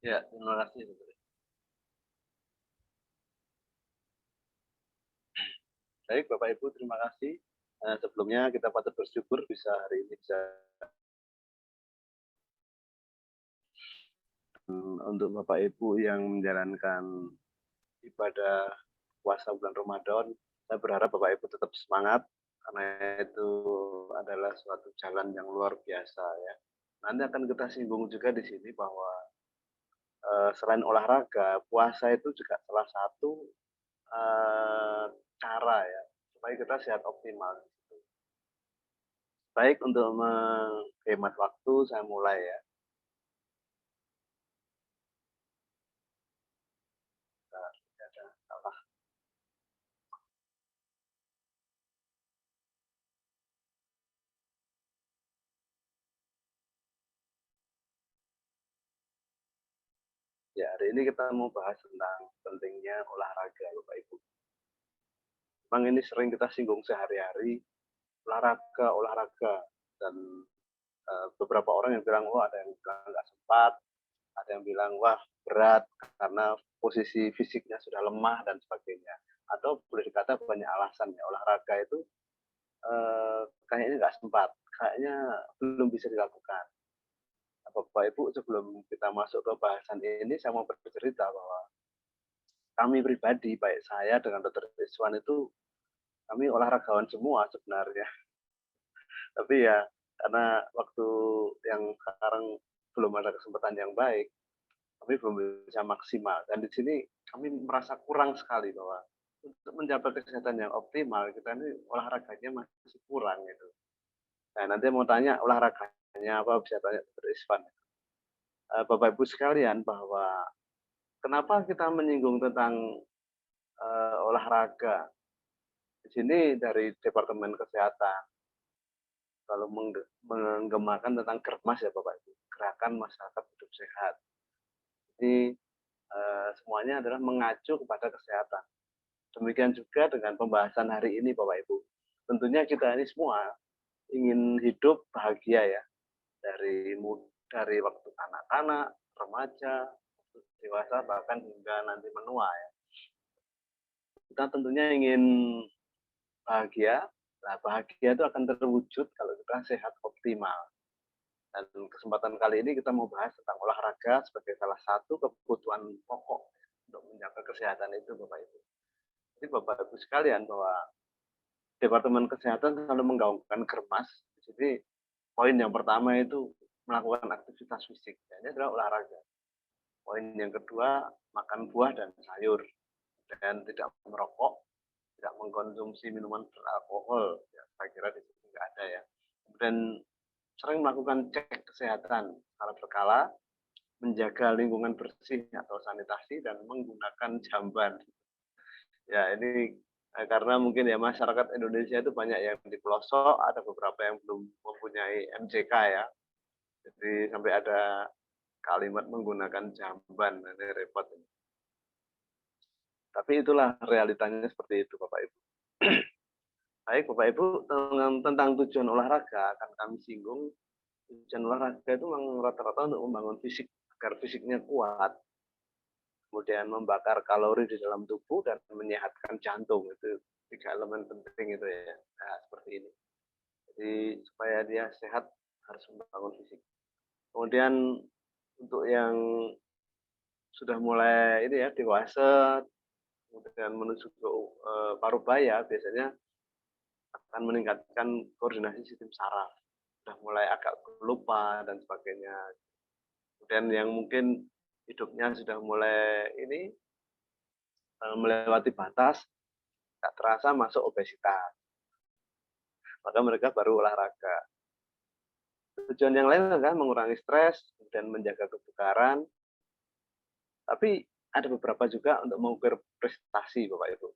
Ya, terima kasih. Baik, Bapak Ibu, terima kasih. Sebelumnya kita patut bersyukur bisa hari ini bisa untuk Bapak Ibu yang menjalankan ibadah puasa bulan Ramadan. Saya berharap Bapak Ibu tetap semangat karena itu adalah suatu jalan yang luar biasa ya. Nanti akan kita singgung juga di sini bahwa selain olahraga, puasa itu juga salah satu cara ya supaya kita sehat optimal. Baik, untuk menghemat waktu, saya mulai ya. Nah, ada salah. Ya, hari ini kita mau bahas tentang pentingnya olahraga, Bapak Ibu. Memang ini sering kita singgung sehari-hari, olahraga, olahraga. Dan beberapa orang yang bilang, wah ada yang bilang nggak sempat, ada yang bilang, wah berat karena posisi fisiknya sudah lemah dan sebagainya. Atau boleh dikata banyak alasan ya, olahraga itu kayaknya nggak sempat, kayaknya belum bisa dilakukan. Bapak Ibu, sebelum kita masuk ke bahasan ini, saya mau bercerita bahwa kami pribadi, baik saya dengan Dokter Rizwan itu, kami olahragawan semua sebenarnya. Tapi ya, karena waktu yang sekarang belum ada kesempatan yang baik, kami belum bisa maksimal. Dan di sini kami merasa kurang sekali bahwa untuk mencapai kesehatan yang optimal, kita ini olahraganya masih kurang gitu. Nah, nanti mau tanya olahraganya apa, bisa tanya Dokter Rizwan. Bapak Ibu sekalian, bahwa kenapa kita menyinggung tentang olahraga? Di sini dari Departemen Kesehatan kalau menggemakan tentang Germas ya Bapak Ibu, Gerakan Masyarakat Hidup Sehat. Jadi semuanya adalah mengacu kepada kesehatan. Demikian juga dengan pembahasan hari ini Bapak Ibu. Tentunya kita ini semua ingin hidup bahagia ya, dari waktu anak-anak, remaja, dewasa, bahkan hingga nanti menua ya. Kita tentunya ingin bahagia. Nah, bahagia itu akan terwujud kalau kita sehat optimal. Dan kesempatan kali ini kita mau bahas tentang olahraga sebagai salah satu kebutuhan pokok untuk menjaga kesehatan itu, Bapak Ibu. Jadi Bapak Ibu sekalian, bahwa Departemen Kesehatan selalu menggaungkan Germas. Jadi poin yang pertama itu melakukan aktivitas fisik. Ini adalah olahraga. Poin yang kedua, makan buah dan sayur dan tidak merokok, tidak mengkonsumsi minuman beralkohol. Ya, saya kira di sini nggak ada ya. Kemudian sering melakukan cek kesehatan secara berkala, menjaga lingkungan bersih atau sanitasi, dan menggunakan jamban. Ya, ini karena mungkin ya masyarakat Indonesia itu banyak yang di pelosok, ada beberapa yang belum mempunyai MCK ya. Jadi sampai ada kalimat menggunakan jamban, ini repot. Tapi itulah realitanya seperti itu, Bapak Ibu. Baik, Bapak Ibu, tentang tujuan olahraga akan kami singgung. Tujuan olahraga itu memang rata-rata untuk membangun fisik agar fisiknya kuat, kemudian membakar kalori di dalam tubuh dan menyehatkan jantung. Itu tiga elemen penting itu ya. Nah, seperti ini. Jadi supaya dia sehat harus membangun fisik. Kemudian untuk yang sudah mulai ini ya dewasa, kemudian menuju ke parubaya, biasanya akan meningkatkan koordinasi sistem saraf. Sudah mulai agak lupa dan sebagainya. Kemudian yang mungkin hidupnya sudah mulai ini melewati batas, tak terasa masuk obesitas. Maka mereka baru olahraga. Tujuan yang lain adalah mengurangi stres, dan menjaga kebugaran. Tapi ada beberapa juga untuk mengukur prestasi, Bapak Ibu.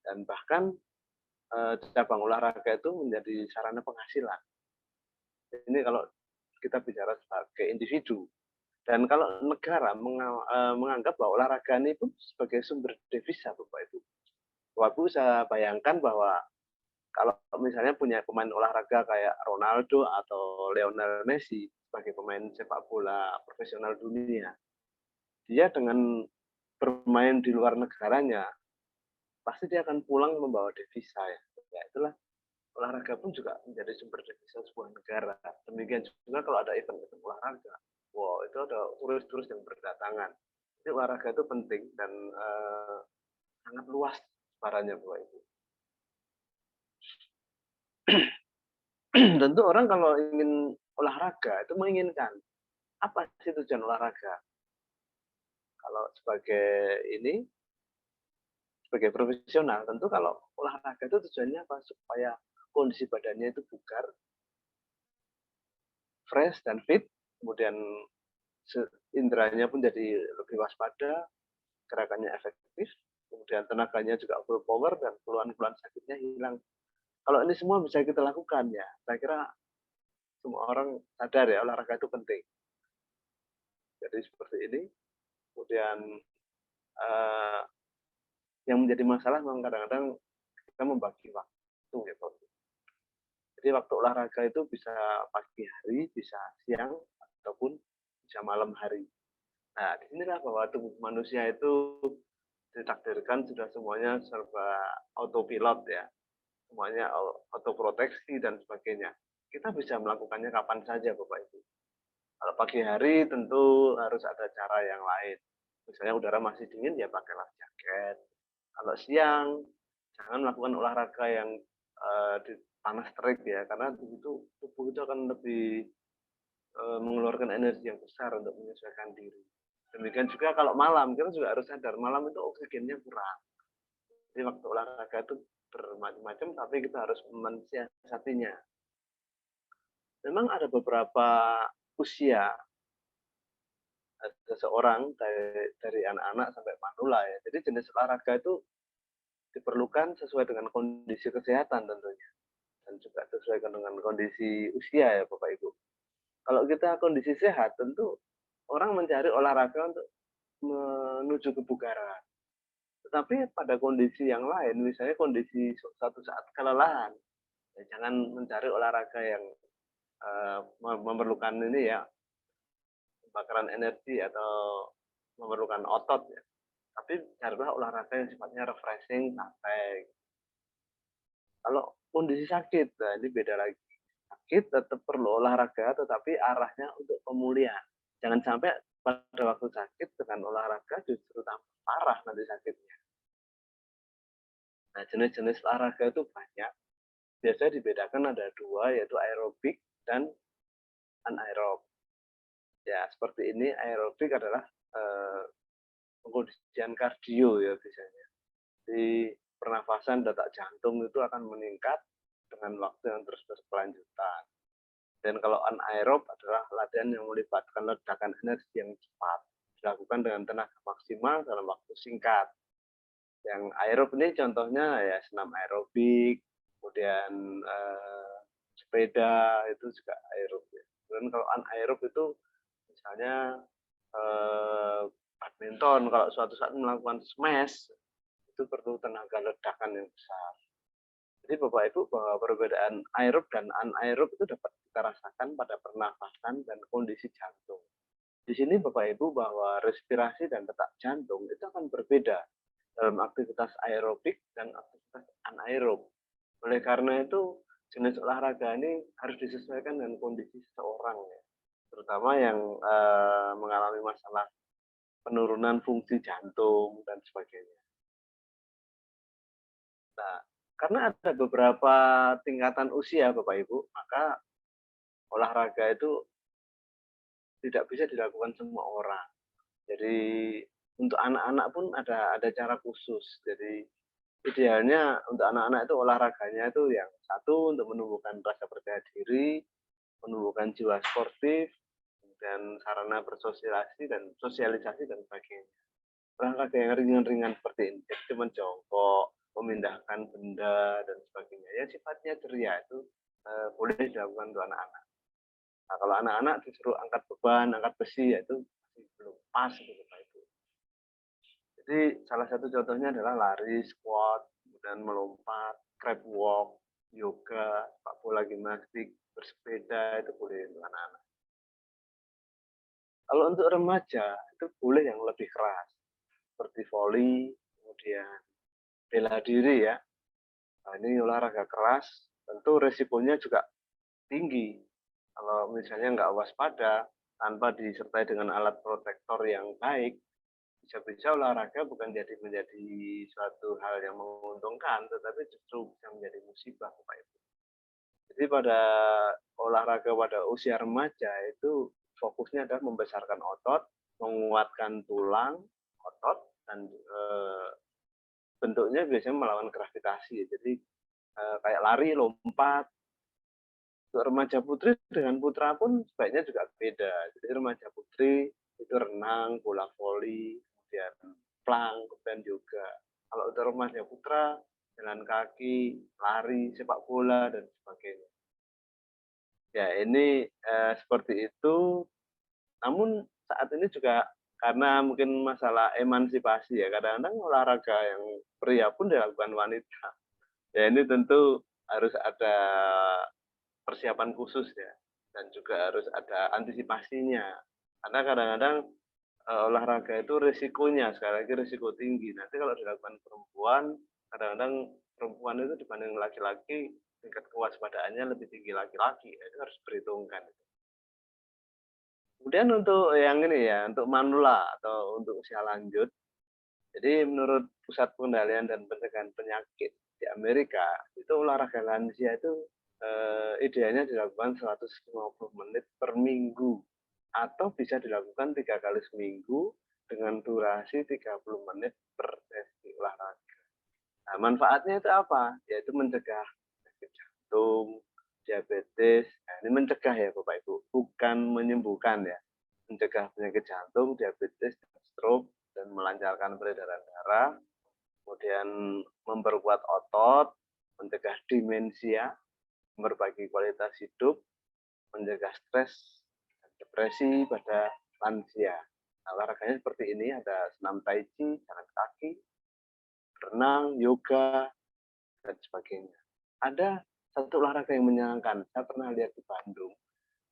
Dan bahkan cabang olahraga itu menjadi sarana penghasilan. Ini kalau kita bicara sebagai individu. Dan kalau negara menganggap bahwa olahraga ini pun sebagai sumber devisa, Bapak Ibu. Bapak Ibu bisa bayangkan bahwa kalau misalnya punya pemain olahraga kayak Ronaldo atau Lionel Messi sebagai pemain sepak bola profesional dunia, dia dengan bermain di luar negaranya, pasti dia akan pulang membawa devisa ya. Ya itulah, olahraga pun juga menjadi sumber devisa sebuah negara. Demikian juga kalau ada event-event olahraga, wow itu ada turis-turis yang berdatangan. Jadi olahraga itu penting dan sangat luas perannya Bapak Ibu. Tentu orang kalau ingin olahraga itu menginginkan, apa sih tujuan olahraga? Kalau sebagai profesional, tentu kalau olahraga itu tujuannya apa? Supaya kondisi badannya itu bugar, fresh dan fit, kemudian inderanya pun jadi lebih waspada, gerakannya efektif, kemudian tenaganya juga full power dan keluhan-keluhan sakitnya hilang. Kalau ini semua bisa kita lakukan ya, saya kira semua orang sadar ya olahraga itu penting. Jadi seperti ini. Kemudian eh, yang menjadi masalah memang kadang-kadang kita membagi waktu ya Pak. Jadi waktu olahraga itu bisa pagi hari, bisa siang, ataupun bisa malam hari. Nah, disinilah bahwa tubuh manusia itu ditakdirkan sudah semuanya serba autopilot ya. Semuanya autoproteksi dan sebagainya. Kita bisa melakukannya kapan saja Bapak Ibu. Kalau pagi hari tentu harus ada cara yang lain. Misalnya udara masih dingin ya pakailah jaket. Kalau siang jangan melakukan olahraga yang di panas terik ya, karena tubuh itu akan lebih mengeluarkan energi yang besar untuk menyesuaikan diri. Demikian juga kalau malam, kita juga harus sadar malam itu oksigennya kurang. Jadi waktu olahraga itu bermacam-macam, tapi kita harus mensiasatinya. Memang ada beberapa usia seseorang dari anak-anak sampai manula ya. Jadi jenis olahraga itu diperlukan sesuai dengan kondisi kesehatan tentunya dan juga sesuai dengan kondisi usia ya Bapak Ibu. Kalau kita kondisi sehat tentu orang mencari olahraga untuk menuju kebugaran. Tetapi pada kondisi yang lain, misalnya kondisi suatu saat kelelahan, ya jangan mencari olahraga yang memerlukan ini ya, pembakaran energi atau memerlukan otot ya. Tapi carilah olahraga yang sifatnya refreshing, santai. Kalau kondisi sakit, nah ini beda lagi. Sakit tetap perlu olahraga, tetapi arahnya untuk pemulihan. Jangan sampai pada waktu sakit dengan olahraga justru tambah parah nanti sakitnya. Nah, jenis-jenis olahraga itu banyak. Biasanya dibedakan ada dua, yaitu aerobik dan anaerob. Ya, seperti ini aerobik adalah pengkondisian kardio ya biasanya. Di pernafasan detak jantung itu akan meningkat dengan waktu yang terus berkelanjutan. Dan kalau anaerob adalah latihan yang melibatkan ledakan energi yang cepat, dilakukan dengan tenaga maksimal dalam waktu singkat. Yang aerob ini contohnya ya senam aerobik, kemudian sepeda itu juga aerob. Ya. Dan kalau anaerob itu misalnya badminton, kalau suatu saat melakukan smash itu perlu tenaga ledakan yang besar. Jadi Bapak Ibu bahwa perbedaan aerob dan anaerob itu dapat kita rasakan pada pernafasan dan kondisi jantung. Di sini Bapak Ibu bahwa respirasi dan detak jantung itu akan berbeda dalam aktivitas aerobik dan aktivitas anaerob. Oleh karena itu jenis olahraga ini harus disesuaikan dengan kondisi seseorang ya. Terutama yang mengalami masalah penurunan fungsi jantung dan sebagainya. Nah, karena ada beberapa tingkatan usia Bapak Ibu, maka olahraga itu tidak bisa dilakukan semua orang. Jadi untuk anak-anak pun ada cara khusus. Jadi idealnya untuk anak-anak itu olahraganya itu yang satu untuk menumbuhkan rasa percaya diri, menumbuhkan jiwa sportif, dan sarana bersosialisasi dan sosialisasi dan sebagainya. Olahraga yang ringan-ringan seperti ini, jadi menjongkok, memindahkan benda dan sebagainya. Ya sifatnya ceria itu boleh dilakukan untuk anak-anak. Nah, kalau anak-anak disuruh angkat beban, angkat besi, ya itu masih belum pas gitu Pak Ibu. Jadi salah satu contohnya adalah lari, squat, kemudian melompat, crab walk, yoga, sepak bola gimnastik, bersepeda itu boleh untuk anak-anak. Kalau untuk remaja itu itu boleh yang lebih keras, seperti voli, kemudian bela diri ya. Nah, ini olahraga keras, tentu resikonya juga tinggi. Kalau misalnya nggak waspada, tanpa disertai dengan alat protektor yang baik, bisa-bisa olahraga bukan menjadi suatu hal yang menguntungkan, tetapi justru bisa menjadi musibah, Bapak Ibu. Jadi pada olahraga pada usia remaja itu fokusnya adalah membesarkan otot, menguatkan tulang, otot, dan bentuknya biasanya melawan gravitasi. Jadi kayak lari, lompat. Untuk remaja putri dengan putra pun sebaiknya juga beda. Jadi remaja putri itu renang, bola voli, kemudian plank, kemudian yoga. Kalau untuk remaja putra, jalan kaki, lari, sepak bola, dan sebagainya. Ya, ini seperti itu. Namun saat ini juga karena mungkin masalah emansipasi ya, kadang-kadang olahraga yang pria pun dilakukan wanita. Ya, ini tentu harus ada persiapan khusus ya, dan juga harus ada antisipasinya. Karena kadang-kadang olahraga itu risikonya, sekali lagi risiko tinggi. Nanti kalau dilakukan perempuan, kadang-kadang perempuan itu dibanding laki-laki, tingkat kewaspadaannya lebih tinggi laki-laki. Itu harus diperhitungkan. Kemudian untuk yang ini ya, untuk manula atau untuk usia lanjut, jadi menurut Pusat Pengendalian dan Pencegahan Penyakit di Amerika, itu olahraga lansia itu idealnya dilakukan 150 menit per minggu atau bisa dilakukan 3 kali seminggu dengan durasi 30 menit per sesi olahraga. Nah, manfaatnya itu apa? Yaitu mencegah penyakit jantung, diabetes. Nah, ini mencegah ya Bapak Ibu, bukan menyembuhkan ya. Mencegah penyakit jantung, diabetes, stroke, dan melancarkan peredaran darah, kemudian memperkuat otot, mencegah demensia, memperbaiki kualitas hidup, mencegah stres, dan depresi pada lansia. Nah, olahraganya seperti ini, ada senam tai chi, jalan kaki, renang, yoga, dan sebagainya. Ada satu olahraga yang menyenangkan, saya pernah lihat di Bandung,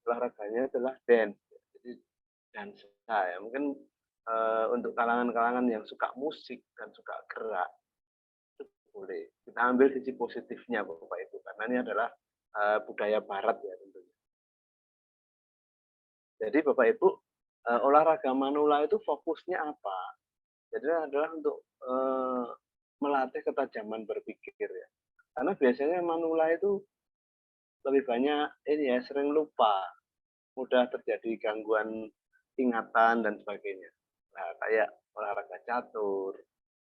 olahraganya adalah dance, jadi dansa ya, mungkin untuk kalangan-kalangan yang suka musik dan suka gerak, itu boleh. Kita ambil sisi positifnya Bapak Ibu, karena ini adalah budaya barat ya tentunya. Jadi Bapak Ibu, olahraga manula itu fokusnya apa? Jadi adalah untuk melatih ketajaman berpikir ya. Karena biasanya manula itu lebih banyak ini ya, sering lupa, mudah terjadi gangguan ingatan dan sebagainya. Nah, kayak olahraga catur,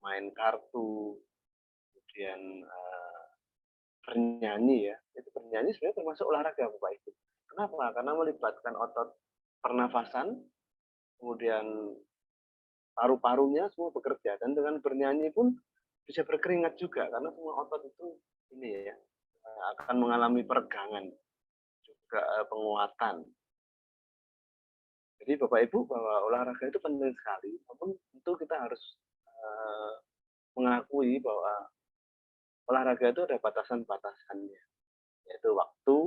main kartu, kemudian bernyanyi ya. Itu bernyanyi sebenarnya termasuk olahraga Bapak Ibu. Kenapa? Karena melibatkan otot pernafasan, kemudian paru-parunya semua bekerja, dan dengan bernyanyi pun bisa berkeringat juga karena semua otot itu ini ya akan mengalami peregangan juga penguatan. Jadi Bapak Ibu bahwa olahraga itu penting sekali, namun tentu kita harus mengakui bahwa olahraga itu ada batasan-batasannya, yaitu waktu,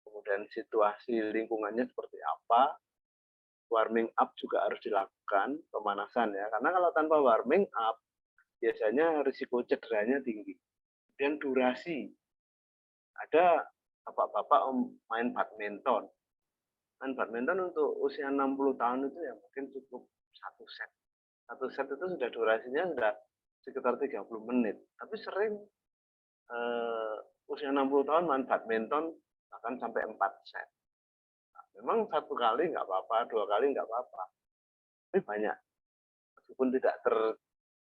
kemudian situasi lingkungannya seperti apa, warming up juga harus dilakukan, pemanasan ya, karena kalau tanpa warming up, biasanya risiko cederanya tinggi. Dan durasi, ada bapak-bapak main badminton. Main badminton untuk usia 60 tahun itu ya mungkin cukup satu set. Satu set itu sudah durasinya sudah sekitar 30 menit. Tapi sering usia 60 tahun main badminton bahkan sampai 4 set. Nah, memang satu kali nggak apa-apa, dua kali nggak apa-apa. Tapi banyak. Meskipun tidak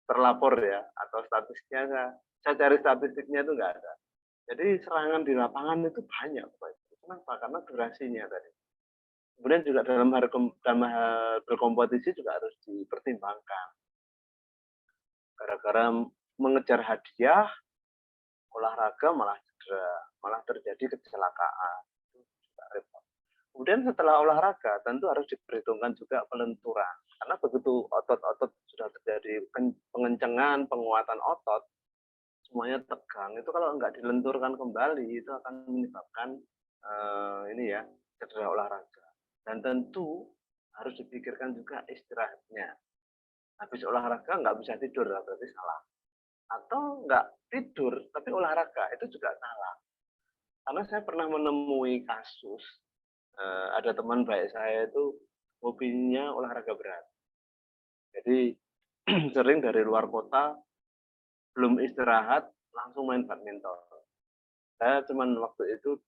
terlapor ya, atau statistiknya, saya cari statistiknya itu nggak ada. Jadi serangan di lapangan itu banyak. Kenapa? Karena durasinya tadi. Kemudian juga dalam hal berkompetisi juga harus dipertimbangkan. Gara-gara mengejar hadiah, olahraga malah cedera, malah terjadi kecelakaan. Itu juga repot. Kemudian setelah olahraga tentu harus diperhitungkan juga pelenturan. Karena begitu otot-otot sudah terjadi pengencengan, penguatan otot, semuanya tegang. Itu kalau nggak dilenturkan kembali, itu akan menyebabkan ini ya cedera olahraga. Dan tentu harus dipikirkan juga istirahatnya. Habis olahraga nggak bisa tidur, berarti salah. Atau nggak tidur tapi olahraga, itu juga salah. Karena saya pernah menemui kasus, ada teman baik saya itu hobinya olahraga berat. Jadi sering dari luar kota, belum istirahat, langsung main badminton. Saya cuman waktu itu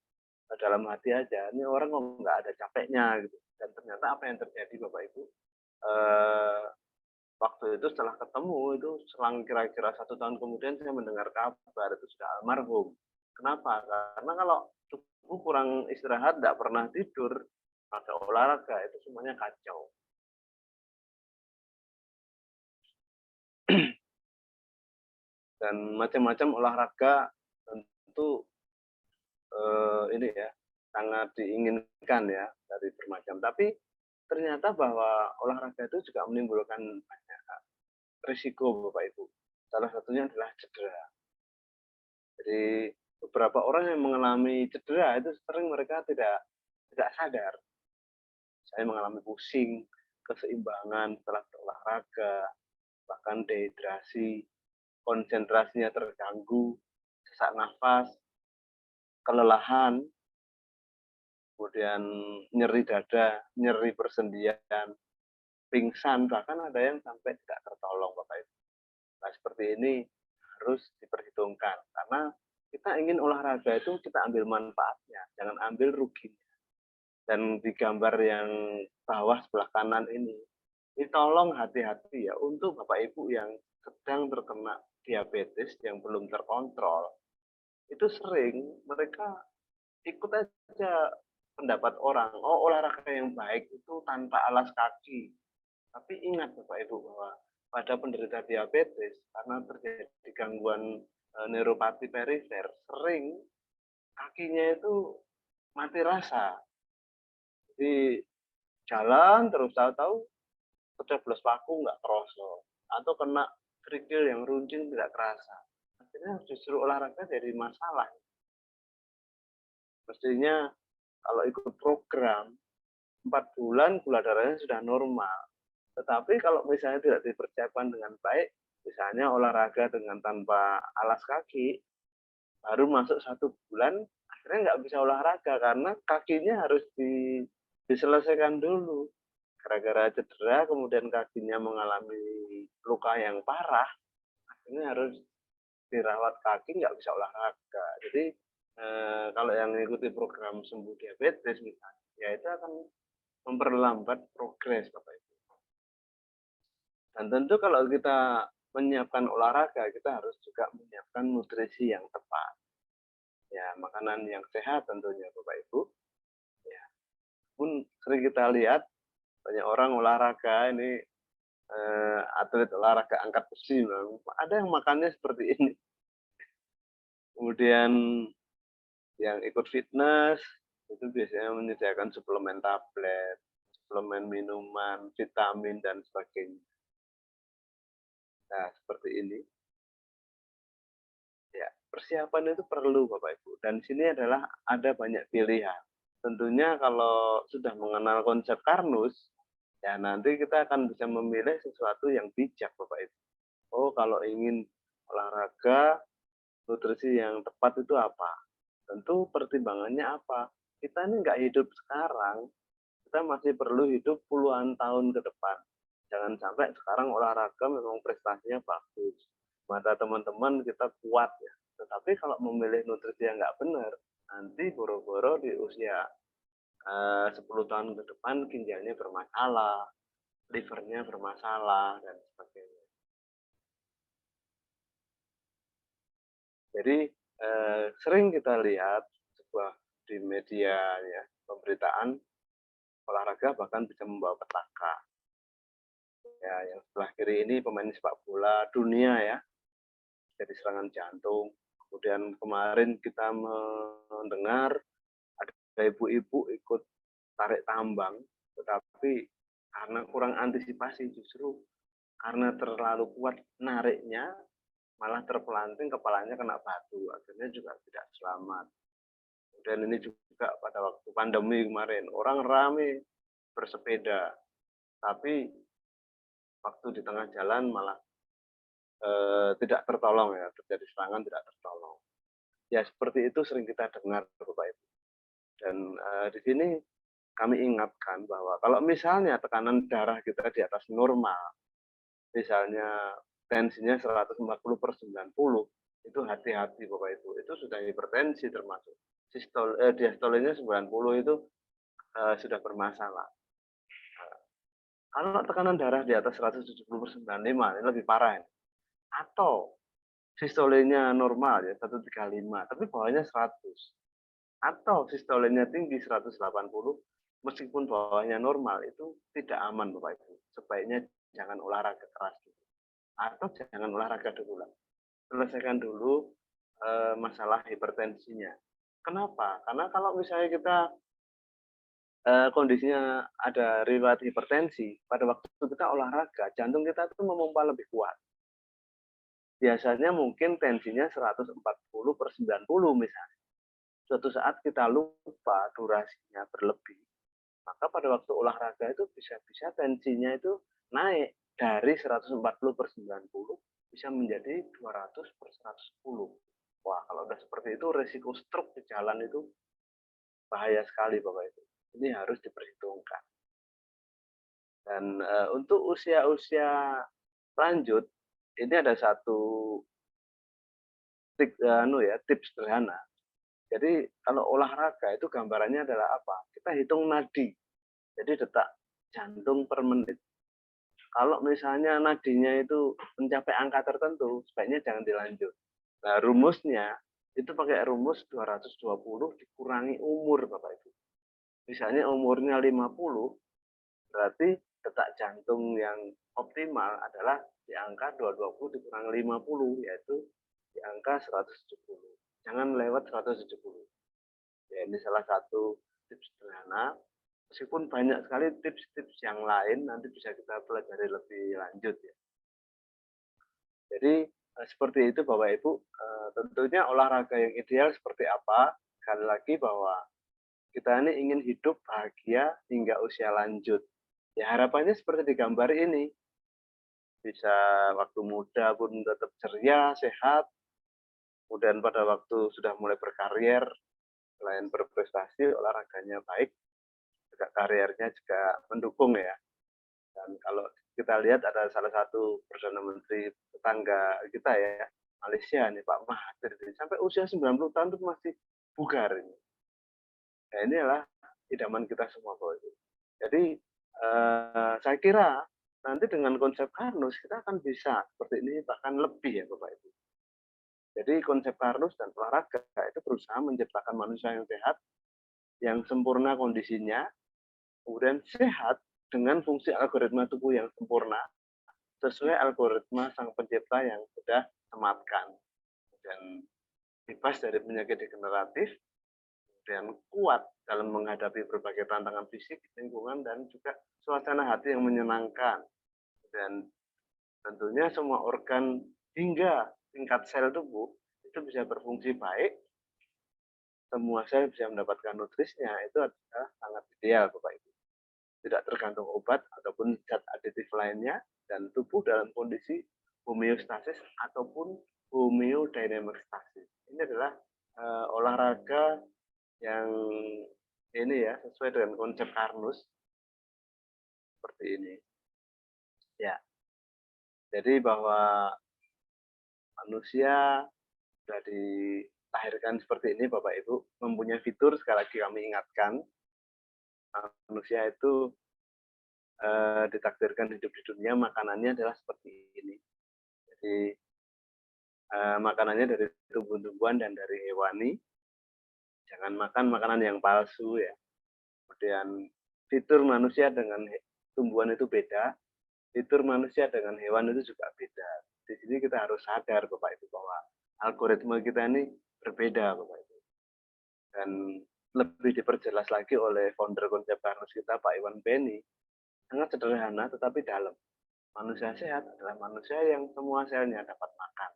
dalam hati aja, ini orang kok nggak ada capeknya gitu. Dan ternyata apa yang terjadi Bapak Ibu, eh, waktu itu setelah ketemu itu selang kira-kira 1 tahun kemudian saya mendengar kabar itu sudah almarhum. Kenapa? Karena kalau tubuh kurang istirahat, tidak pernah tidur, ada olahraga, itu semuanya kacau. Dan macam-macam olahraga tentu ini ya sangat diinginkan ya dari bermacam. Tapi ternyata bahwa olahraga itu juga menimbulkan banyak risiko Bapak Ibu. Salah satunya adalah cedera. Jadi beberapa orang yang mengalami cedera itu sering mereka tidak sadar. Saya mengalami pusing, keseimbangan setelah berolahraga, bahkan dehidrasi, konsentrasinya terganggu, sesak nafas, kelelahan, kemudian nyeri dada, nyeri persendian, pingsan, bahkan ada yang sampai tidak tertolong Bapak Ibu. Nah seperti ini harus diperhitungkan karena kita ingin olahraga itu kita ambil manfaatnya, jangan ambil ruginya. Dan di gambar yang bawah sebelah kanan ini tolong hati-hati ya untuk Bapak Ibu yang sedang terkena diabetes yang belum terkontrol. Itu sering mereka ikut aja pendapat orang, oh olahraga yang baik itu tanpa alas kaki. Tapi ingat Bapak Ibu bahwa pada penderita diabetes karena terjadi gangguan neuropati perifer, sering kakinya itu mati rasa. Jadi jalan terus tahu-tahu keceblos paku nggak kerasa atau kena kerikil yang runcing tidak kerasa. Akhirnya justru olahraga jadi masalah. Mestinya kalau ikut program 4 bulan gula darahnya sudah normal. Tetapi kalau misalnya tidak dipersiapkan dengan baik, misalnya olahraga dengan tanpa alas kaki, baru masuk 1 bulan, akhirnya nggak bisa olahraga karena kakinya harus diselesaikan dulu. Gara-gara cedera, kemudian kakinya mengalami luka yang parah, akhirnya harus dirawat kaki, nggak bisa olahraga. Jadi kalau yang mengikuti program sembuh diabetes misalnya, ya itu akan memperlambat progres Bapak Ibu. Dan tentu kalau kita menyiapkan olahraga, kita harus juga menyiapkan nutrisi yang tepat. Ya, makanan yang sehat tentunya Bapak Ibu. Ya, pun sering kita lihat banyak orang olahraga ini atlet olahraga angkat besi, ada yang makannya seperti ini. Kemudian yang ikut fitness itu biasanya menyediakan suplemen tablet, suplemen minuman, vitamin dan sebagainya. Nah, seperti ini. Ya, persiapan itu perlu Bapak Ibu. Dan di sini adalah ada banyak pilihan. Tentunya kalau sudah mengenal konsep Karnus, ya nanti kita akan bisa memilih sesuatu yang bijak Bapak Ibu. Oh, kalau ingin olahraga, nutrisi yang tepat itu apa? Tentu pertimbangannya apa? Kita ini nggak hidup sekarang, kita masih perlu hidup puluhan tahun ke depan. Jangan sampai sekarang olahraga memang prestasinya bagus. Mata teman-teman kita kuat ya. Tetapi kalau memilih nutrisi yang nggak benar, nanti boro-boro di usia 10 tahun ke depan ginjalnya bermasalah, livernya bermasalah, dan sebagainya. Jadi sering kita lihat sebuah di media ya pemberitaan olahraga bahkan bisa membawa petaka. Ya, yang sebelah kiri ini pemain sepak bola dunia ya, jadi serangan jantung. Kemudian kemarin kita mendengar ada ibu-ibu ikut tarik tambang, tetapi karena kurang antisipasi justru karena terlalu kuat nariknya, malah terpelanting kepalanya kena batu, akhirnya juga tidak selamat. Dan ini juga pada waktu pandemi kemarin, orang ramai bersepeda, tapi waktu di tengah jalan malah tidak tertolong ya, terjadi serangan tidak tertolong. Ya seperti itu sering kita dengar Bapak Ibu. Dan di sini kami ingatkan bahwa kalau misalnya tekanan darah kita di atas normal, misalnya tensinya 140/90, itu hati-hati Bapak Ibu, itu sudah hipertensi termasuk. Diastolinya 90 itu sudah bermasalah. Kalau tekanan darah di atas 170/95 ini lebih parah ini. Atau sistolinya normal ya 135, tapi bawahnya 100. Atau sistolinya tinggi 180, meskipun bawahnya normal itu tidak aman Bapak Ibu. Sebaiknya jangan olahraga keras dulu. Atau jangan olahraga dulu lah. Selesaikan dulu masalah hipertensinya. Kenapa? Karena kalau misalnya kita kondisinya ada riwayat hipertensi, pada waktu kita olahraga, jantung kita itu memompa lebih kuat. Biasanya mungkin tensinya 140/90 misalnya. Suatu saat kita lupa durasinya berlebih, maka pada waktu olahraga itu bisa-bisa tensinya itu naik dari 140/90 bisa menjadi 200/110. Wah, kalau udah seperti itu resiko stroke di jalan itu bahaya sekali Bapak Ibu. Ini harus diperhitungkan. Dan untuk usia-usia lanjut, ini ada satu tips sederhana. Jadi kalau olahraga itu gambarannya adalah apa? Kita hitung nadi. Jadi detak jantung per menit. Kalau misalnya nadinya itu mencapai angka tertentu, sebaiknya jangan dilanjut. Nah, rumusnya itu pakai rumus 220 dikurangi umur Bapak Ibu. Misalnya umurnya 50, berarti detak jantung yang optimal adalah di angka 220 dikurangi 50, yaitu di angka 170. Jangan lewat 170. Ya, ini salah satu tips sederhana. Meskipun banyak sekali tips-tips yang lain, nanti bisa kita pelajari lebih lanjut ya. Jadi seperti itu Bapak Ibu. Tentunya olahraga yang ideal seperti apa? Sekali lagi bahwa kita ini ingin hidup bahagia hingga usia lanjut. Ya harapannya seperti di gambar ini. Bisa waktu muda pun tetap ceria, sehat. Kemudian pada waktu sudah mulai berkarir, selain berprestasi, olahraganya baik, juga karirnya juga mendukung ya. Dan kalau kita lihat ada salah satu Perdana Menteri tetangga kita ya, Malaysia nih Pak Mahathir, sampai usia 90 tahun itu masih bugar ini. Nah ini adalah idaman kita semua Pak Ibu. Jadi saya kira nanti dengan konsep Karnus kita akan bisa seperti ini bahkan lebih ya Bapak Ibu. Jadi konsep Karnus dan olahraga itu berusaha menciptakan manusia yang sehat, yang sempurna kondisinya, kemudian sehat dengan fungsi algoritma tubuh yang sempurna, sesuai algoritma sang pencipta yang sudah sematkan. Dan bebas dari penyakit degeneratif, dan kuat dalam menghadapi berbagai tantangan fisik, lingkungan, dan juga suasana hati yang menyenangkan. Dan tentunya semua organ hingga tingkat sel tubuh itu bisa berfungsi baik, semua sel bisa mendapatkan nutrisinya, itu adalah sangat ideal Bapak Ibu. Tidak tergantung obat ataupun zat aditif lainnya, dan tubuh dalam kondisi homeostasis ataupun homeodynamic stasis. Ini adalah olahraga yang ini ya, sesuai dengan konsep Karnus, seperti ini. Ya, jadi bahwa manusia sudah dilahirkan seperti ini Bapak Ibu, mempunyai fitur, sekali lagi kami ingatkan, manusia itu ditakdirkan hidup di dunia, makanannya adalah seperti ini. Jadi makanannya dari tumbuh-tumbuhan dan dari hewani. Jangan makan makanan yang palsu ya. Kemudian fitur manusia dengan tumbuhan itu beda, fitur manusia dengan hewan itu juga beda. Di sini kita harus sadar Bapak Ibu bahwa algoritma kita ini berbeda Bapak Ibu. Dan lebih diperjelas lagi oleh founder konsep Karnus kita Pak Iwan Beni, sangat sederhana tetapi dalam. Manusia sehat adalah manusia yang semua selnya dapat makan.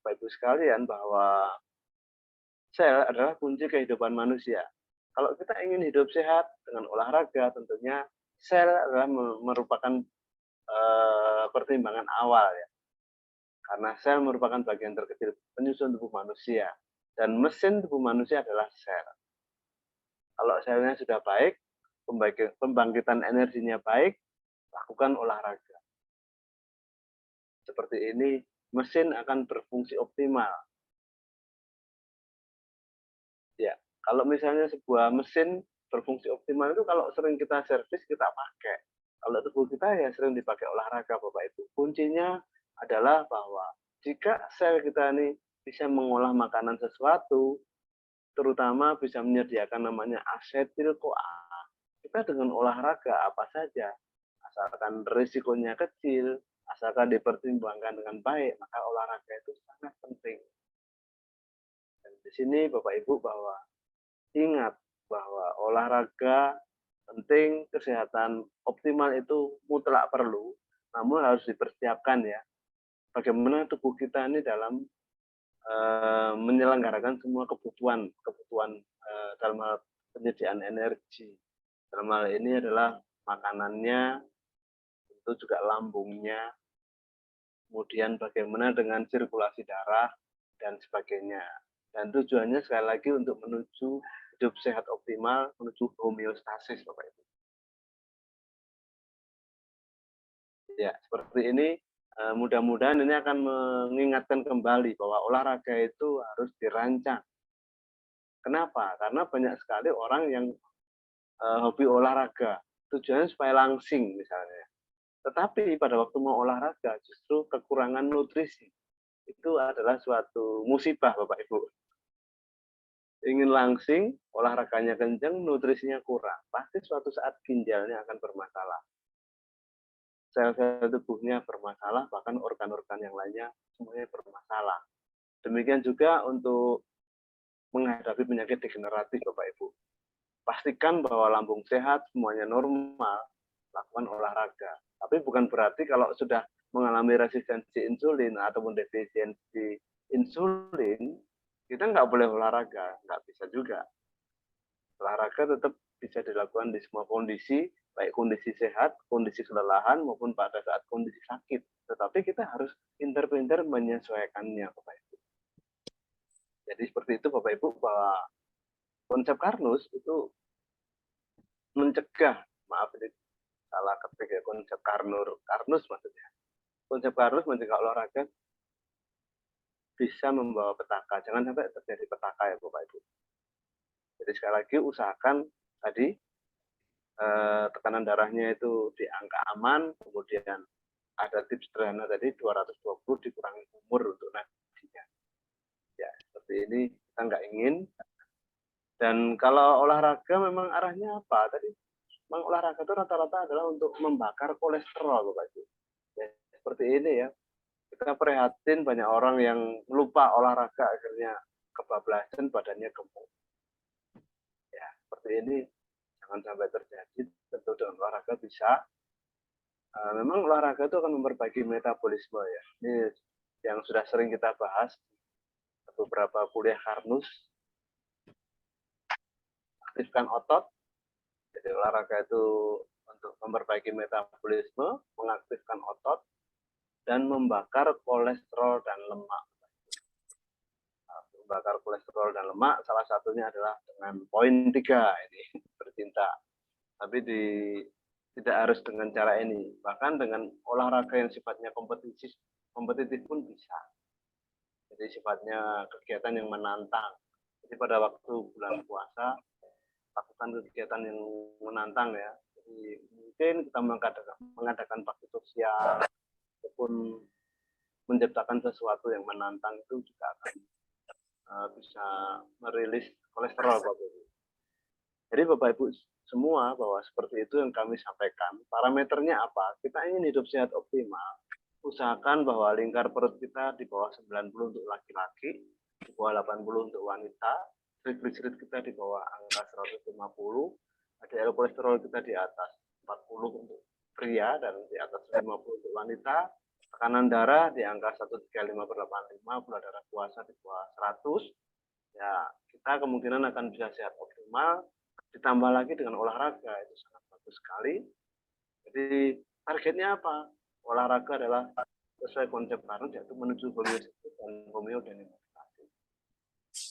Bapak Ibu sekalian, bahwa sel adalah kunci kehidupan manusia. Kalau kita ingin hidup sehat dengan olahraga, tentunya sel adalah merupakan pertimbangan awal ya. Karena sel merupakan bagian terkecil penyusun tubuh manusia dan mesin tubuh manusia adalah sel. Kalau selnya sudah baik, pembangkitan energinya baik, lakukan olahraga. Seperti ini, mesin akan berfungsi optimal. Ya, kalau misalnya sebuah mesin berfungsi optimal itu kalau sering kita servis, kita pakai. Kalau tubuh kita ya sering dipakai olahraga, Bapak Ibu. Kuncinya adalah bahwa jika sel kita ini bisa mengolah makanan sesuatu, terutama bisa menyediakan namanya asetil-CoA, kita dengan olahraga apa saja, asalkan risikonya kecil, asalkan dipertimbangkan dengan baik, maka olahraga itu sangat penting. Dan di sini Bapak Ibu bahwa ingat bahwa olahraga penting, kesehatan optimal itu mutlak perlu, namun harus dipersiapkan ya. Bagaimana tubuh kita ini dalam menyelenggarakan semua kebutuhan dalam hal penyediaan energi. Dalam hal ini adalah makanannya, tentu juga lambungnya, kemudian bagaimana dengan sirkulasi darah, dan sebagainya. Dan tujuannya sekali lagi untuk menuju hidup sehat optimal, menuju homeostasis, Bapak Ibu. Ya, seperti ini mudah-mudahan ini akan mengingatkan kembali bahwa olahraga itu harus dirancang. Kenapa? Karena banyak sekali orang yang hobi olahraga, tujuannya supaya langsing misalnya. Tetapi pada waktu mau olahraga justru kekurangan nutrisi. Itu adalah suatu musibah Bapak Ibu. Ingin langsing, olahraganya kencang, nutrisinya kurang. Pasti suatu saat ginjalnya akan bermasalah. Sel-sel tubuhnya bermasalah, bahkan organ-organ yang lainnya semuanya bermasalah. Demikian juga untuk menghadapi penyakit degeneratif Bapak Ibu. Pastikan bahwa lambung sehat, semuanya normal, lakukan olahraga. Tapi bukan berarti kalau sudah mengalami resistensi insulin ataupun defisiensi insulin, kita nggak boleh olahraga, nggak bisa juga. Olahraga tetap bisa dilakukan di semua kondisi, baik kondisi sehat, kondisi kelelahan, maupun pada saat kondisi sakit. Tetapi kita harus pintar-pintar menyesuaikannya, Bapak Ibu. Jadi seperti itu Bapak Ibu, bahwa konsep Karnus itu mencegah, maaf ini salah ketik ya, konsep Karnus maksudnya. Konsep Karnus mencegah olahraga bisa membawa petaka. Jangan sampai terjadi petaka ya Bapak Ibu. Jadi sekali lagi usahakan tadi tekanan darahnya itu di angka aman, kemudian ada tips sederhana tadi 220 dikurangi umur untuk nadinya. Ya, seperti ini kita nggak ingin. Dan kalau olahraga memang arahnya apa? Tadi memang olahraga itu rata-rata adalah untuk membakar kolesterol, Bapak Ibu. Ya, seperti ini ya. Kita prihatin banyak orang yang lupa olahraga akhirnya kebablasan, badannya gemuk. Ya, seperti ini jangan sampai terjadi. Tentu dengan olahraga bisa. Memang olahraga itu akan memperbaiki metabolisme ya. Ini yang sudah sering kita bahas beberapa kuliah Karnus. Aktifkan otot. Jadi olahraga itu untuk memperbaiki metabolisme, mengaktifkan otot, dan membakar kolesterol dan lemak. Membakar kolesterol dan lemak salah satunya adalah dengan poin 3 ini, bercinta. Tapi tidak harus dengan cara ini, bahkan dengan olahraga yang sifatnya kompetitif pun bisa. Jadi sifatnya kegiatan yang menantang. Jadi pada waktu bulan puasa lakukan kegiatan yang menantang ya. Jadi mungkin kita mengadakan bakti sosial ataupun menciptakan sesuatu yang menantang itu juga akan bisa merilis kolesterol Bapak Ibu. Jadi Bapak Ibu semua bahwa seperti itu yang kami sampaikan. Parameternya apa? Kita ingin hidup sehat optimal. Usahakan bahwa lingkar perut kita di bawah 90 untuk laki-laki, di bawah 80 untuk wanita, trigliserid kita di bawah angka 150, HDL kolesterol kita di atas 40 untuk pria dan di atas 50 untuk wanita, tekanan darah di angka 135/85, gula darah puasa di bawah 100, ya kita kemungkinan akan bisa sehat optimal. Ditambah lagi dengan olahraga itu sangat bagus sekali. Jadi targetnya apa? Olahraga adalah sesuai konsep Barnes yaitu menuju homeostasis dan homeodinamikasi.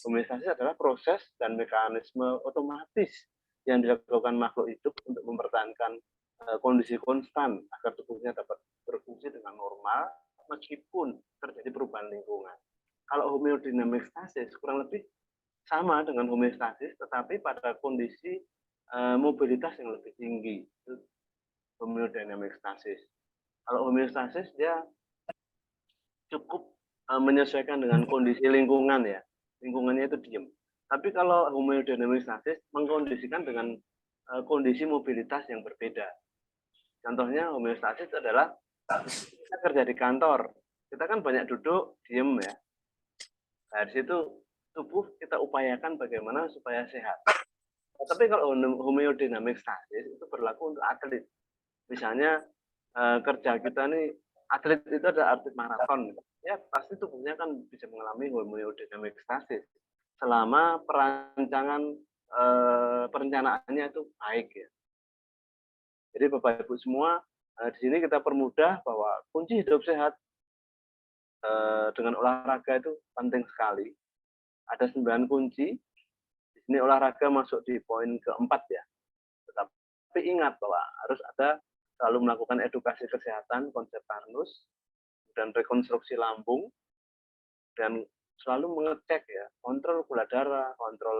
Homeostasis adalah proses dan mekanisme otomatis yang dilakukan makhluk hidup untuk mempertahankan kondisi konstan agar tubuhnya dapat berfungsi dengan normal meskipun terjadi perubahan lingkungan. Kalau homeodynamic stasis kurang lebih sama dengan homeostasis tetapi pada kondisi mobilitas yang lebih tinggi. Itu homeodynamic stasis. Kalau homeostasis dia cukup menyesuaikan dengan kondisi lingkungan ya. Lingkungannya itu diam. Tapi kalau homeodynamic stasis mengkondisikan dengan kondisi mobilitas yang berbeda. Contohnya homeostasis adalah kita kerja di kantor. Kita kan banyak duduk, diem ya. Dari situ tubuh kita upayakan bagaimana supaya sehat. Tapi kalau homeodynamic stasis itu berlaku untuk atlet. Misalnya kerja kita nih, atlet itu ada atlet maraton. Ya pasti tubuhnya kan bisa mengalami homeodynamic stasis selama perencanaannya itu baik ya. Jadi Bapak Ibu semua, di sini kita permudah bahwa kunci hidup sehat dengan olahraga itu penting sekali. Ada 9 kunci. Di sini olahraga masuk di poin keempat ya. Tetapi ingat bahwa harus ada selalu melakukan edukasi kesehatan, konsep Barnes, dan rekonstruksi lambung, dan selalu mengecek ya, kontrol gula darah, kontrol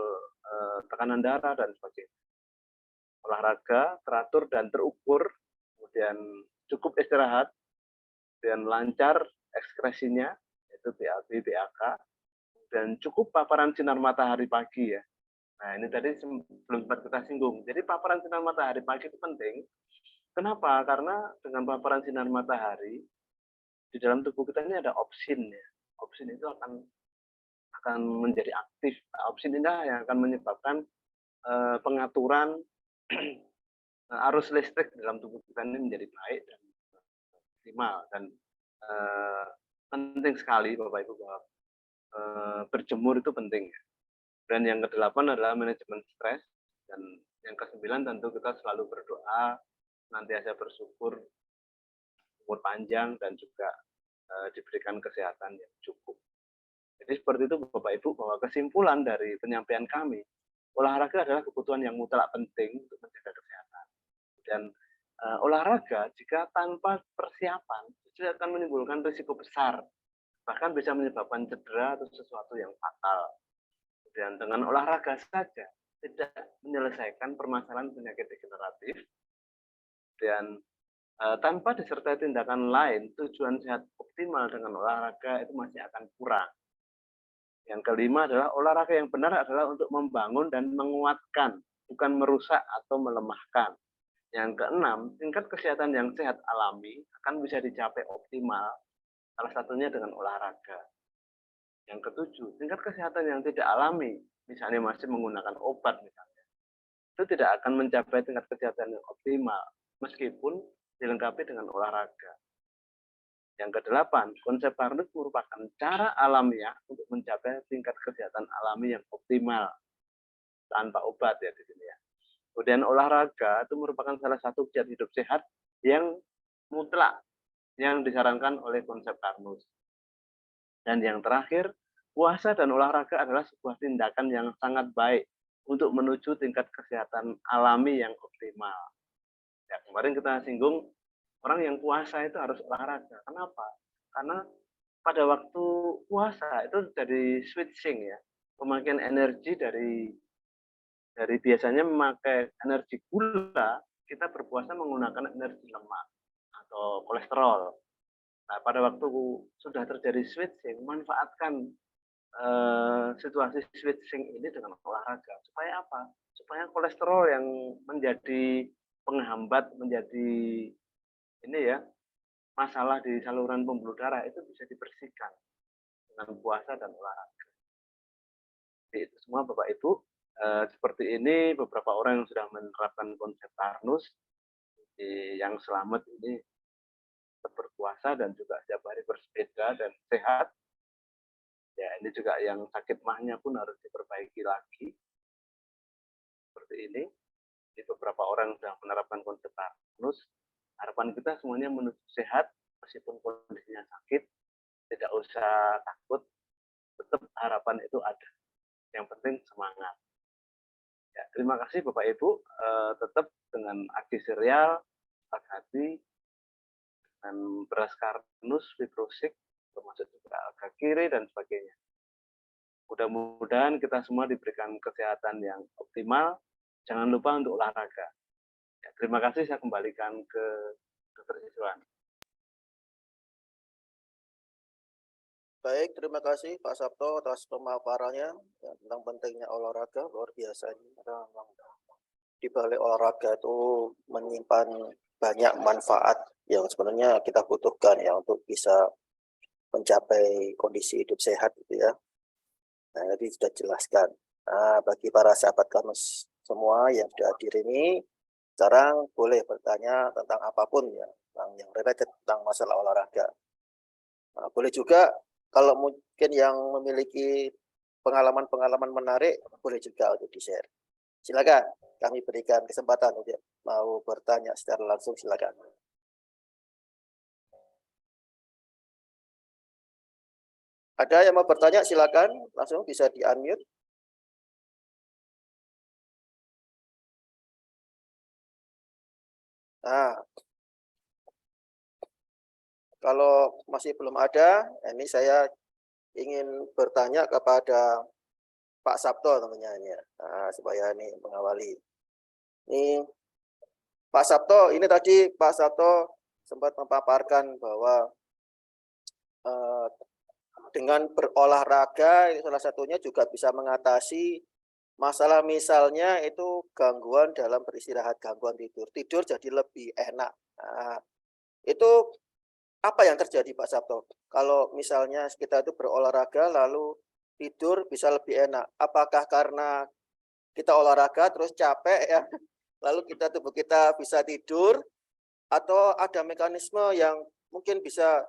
tekanan darah, dan sebagainya. Olahraga teratur dan terukur, kemudian cukup istirahat, dan lancar ekskresinya, yaitu BAB, BAK, dan cukup paparan sinar matahari pagi ya. Nah ini tadi belum sempat kita singgung. Jadi paparan sinar matahari pagi itu penting. Kenapa? Karena dengan paparan sinar matahari, di dalam tubuh kita ini ada opsin ya. Opsin itu akan menjadi aktif. Opsin ini yang akan menyebabkan pengaturan arus listrik dalam tubuh kita ini menjadi baik dan optimal, dan penting sekali Bapak Ibu bahwa berjemur itu penting. Dan yang kedelapan adalah manajemen stres, dan yang kesembilan tentu kita selalu berdoa, senantiasa bersyukur, umur panjang, dan juga diberikan kesehatan yang cukup. Jadi seperti itu Bapak Ibu, bahwa kesimpulan dari penyampaian kami, olahraga adalah kebutuhan yang mutlak penting untuk menjaga kesehatan. Dan olahraga jika tanpa persiapan itu akan menimbulkan risiko besar, bahkan bisa menyebabkan cedera atau sesuatu yang fatal. Dan dengan olahraga saja tidak menyelesaikan permasalahan penyakit degeneratif, dan tanpa disertai tindakan lain, tujuan sehat optimal dengan olahraga itu masih akan kurang. Yang kelima adalah olahraga yang benar adalah untuk membangun dan menguatkan, bukan merusak atau melemahkan. Yang keenam, tingkat kesehatan yang sehat alami akan bisa dicapai optimal, salah satunya dengan olahraga. Yang ketujuh, tingkat kesehatan yang tidak alami, misalnya masih menggunakan obat misalnya, itu tidak akan mencapai tingkat kesehatan yang optimal, meskipun dilengkapi dengan olahraga. Yang kedelapan, konsep Barnes merupakan cara alamiah untuk mencapai tingkat kesehatan alami yang optimal tanpa obat ya di sini ya. Kemudian olahraga itu merupakan salah satu giat hidup sehat yang mutlak yang disarankan oleh konsep Barnes. Dan yang terakhir, puasa dan olahraga adalah sebuah tindakan yang sangat baik untuk menuju tingkat kesehatan alami yang optimal. Ya, kemarin kita singgung orang yang puasa itu harus olahraga. Kenapa? Karena pada waktu puasa itu dari switching ya, pemakaian energi dari biasanya memakai energi gula, kita berpuasa menggunakan energi lemak atau kolesterol. Nah, pada waktu sudah terjadi switching, manfaatkan situasi switching ini dengan olahraga. Supaya apa? Supaya kolesterol yang menjadi penghambat, menjadi ini ya, masalah di saluran pembuluh darah itu bisa dibersihkan dengan puasa dan olahraga. Jadi itu semua Bapak Ibu, seperti ini beberapa orang yang sudah menerapkan konsep Barnes, yang selamat ini berpuasa dan juga setiap hari bersepeda dan sehat. Ya ini juga yang sakit mahnya pun harus diperbaiki lagi. Seperti ini. Jadi beberapa orang sudah menerapkan konsep Barnes. harapan kita semuanya menuju sehat, meskipun kondisinya sakit, tidak usah takut, tetap harapan itu ada. Yang penting semangat. Ya, terima kasih Bapak Ibu, tetap dengan agi serial, hati, dan beras karnus, fibrosik, termasuk juga alga kiri dan sebagainya. Mudah-mudahan kita semua diberikan kesehatan yang optimal. Jangan lupa untuk olahraga. Ya, terima kasih, saya kembalikan ke Dr. Iswan. Baik, terima kasih Pak Sabto atas pemaparannya ya, tentang pentingnya olahraga. Luar biasa ini. Karena memang di balik olahraga itu menyimpan banyak manfaat yang sebenarnya kita butuhkan ya untuk bisa mencapai kondisi hidup sehat gitu ya. Nah, tadi sudah jelaskan. Nah, bagi para sahabat kamus semua yang sudah hadir ini, sekarang boleh bertanya tentang apapun ya, yang related tentang masalah olahraga. Nah, boleh juga kalau mungkin yang memiliki pengalaman-pengalaman menarik, boleh juga untuk di-share. Silakan, kami berikan kesempatan untuk mau bertanya secara langsung, silakan. Ada yang mau bertanya, silakan langsung bisa di-unmute. Nah, kalau masih belum ada, ini saya ingin bertanya kepada Pak Sabto tentunya ini ya, supaya ini mengawali. Ini Pak Sabto, ini tadi Pak Sabto sempat memaparkan bahwa dengan berolahraga salah satunya juga bisa mengatasi masalah misalnya itu gangguan dalam beristirahat, gangguan tidur jadi lebih enak. Nah, itu apa yang terjadi Pak Sabto? Kalau misalnya kita itu berolahraga lalu tidur bisa lebih enak. Apakah karena kita olahraga terus capek ya, lalu tubuh kita bisa tidur, atau ada mekanisme yang mungkin bisa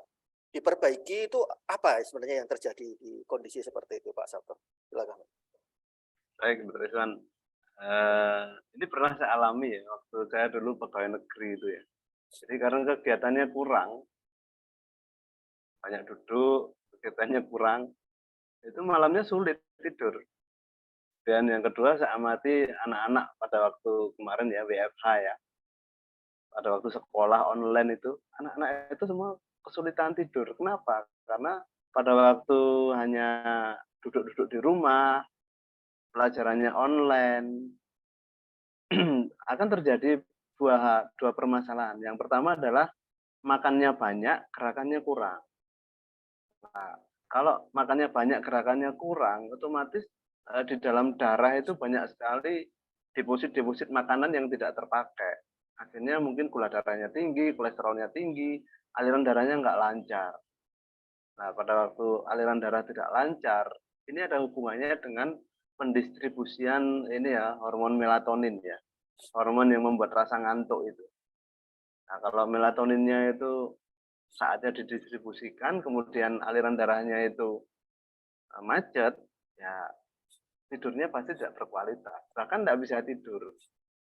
diperbaiki, itu apa sebenarnya yang terjadi di kondisi seperti itu Pak Sabto? Silakan. Baik, Dr. Iswan. Ini pernah saya alami ya, waktu saya dulu pegawai negeri itu ya. Jadi karena kegiatannya kurang, banyak duduk, kegiatannya kurang, itu malamnya sulit tidur. Dan yang kedua saya amati anak-anak pada waktu kemarin ya, WFH ya, pada waktu sekolah online itu, anak-anak itu semua kesulitan tidur. Kenapa? Karena pada waktu hanya duduk-duduk di rumah, pelajarannya online, akan terjadi dua permasalahan. Yang pertama adalah makannya banyak, gerakannya kurang. Nah, kalau makannya banyak, gerakannya kurang, otomatis di dalam darah itu banyak sekali deposit-deposit makanan yang tidak terpakai. Akhirnya mungkin gula darahnya tinggi, kolesterolnya tinggi, aliran darahnya nggak lancar. Nah, pada waktu aliran darah tidak lancar, ini ada hubungannya dengan pendistribusian ini ya, hormon melatonin ya. Hormon yang membuat rasa ngantuk itu. Nah, kalau melatoninnya itu saatnya didistribusikan, kemudian aliran darahnya itu macet, ya tidurnya pasti tidak berkualitas. Bahkan tidak bisa tidur,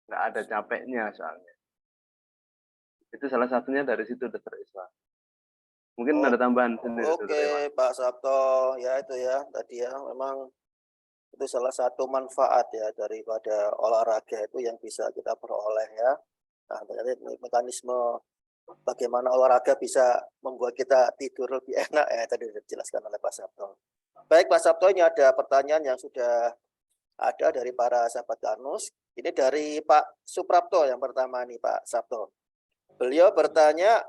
nggak ada capeknya soalnya. Itu salah satunya dari situ, Dr. Iswa. Mungkin ada tambahan sendiri, Dr. Iswa. Oke, Pak Sabto, ya itu ya tadi ya, memang itu salah satu manfaat ya daripada olahraga itu yang bisa kita peroleh ya. Nah, ternyata mekanisme bagaimana olahraga bisa membuat kita tidur lebih enak ya, tadi sudah dijelaskan oleh Pak Sabto. Baik Pak Sabto, ini ada pertanyaan yang sudah ada dari para sahabat Karnus. Ini dari Pak Suprapto yang pertama nih Pak Sabto. Beliau bertanya,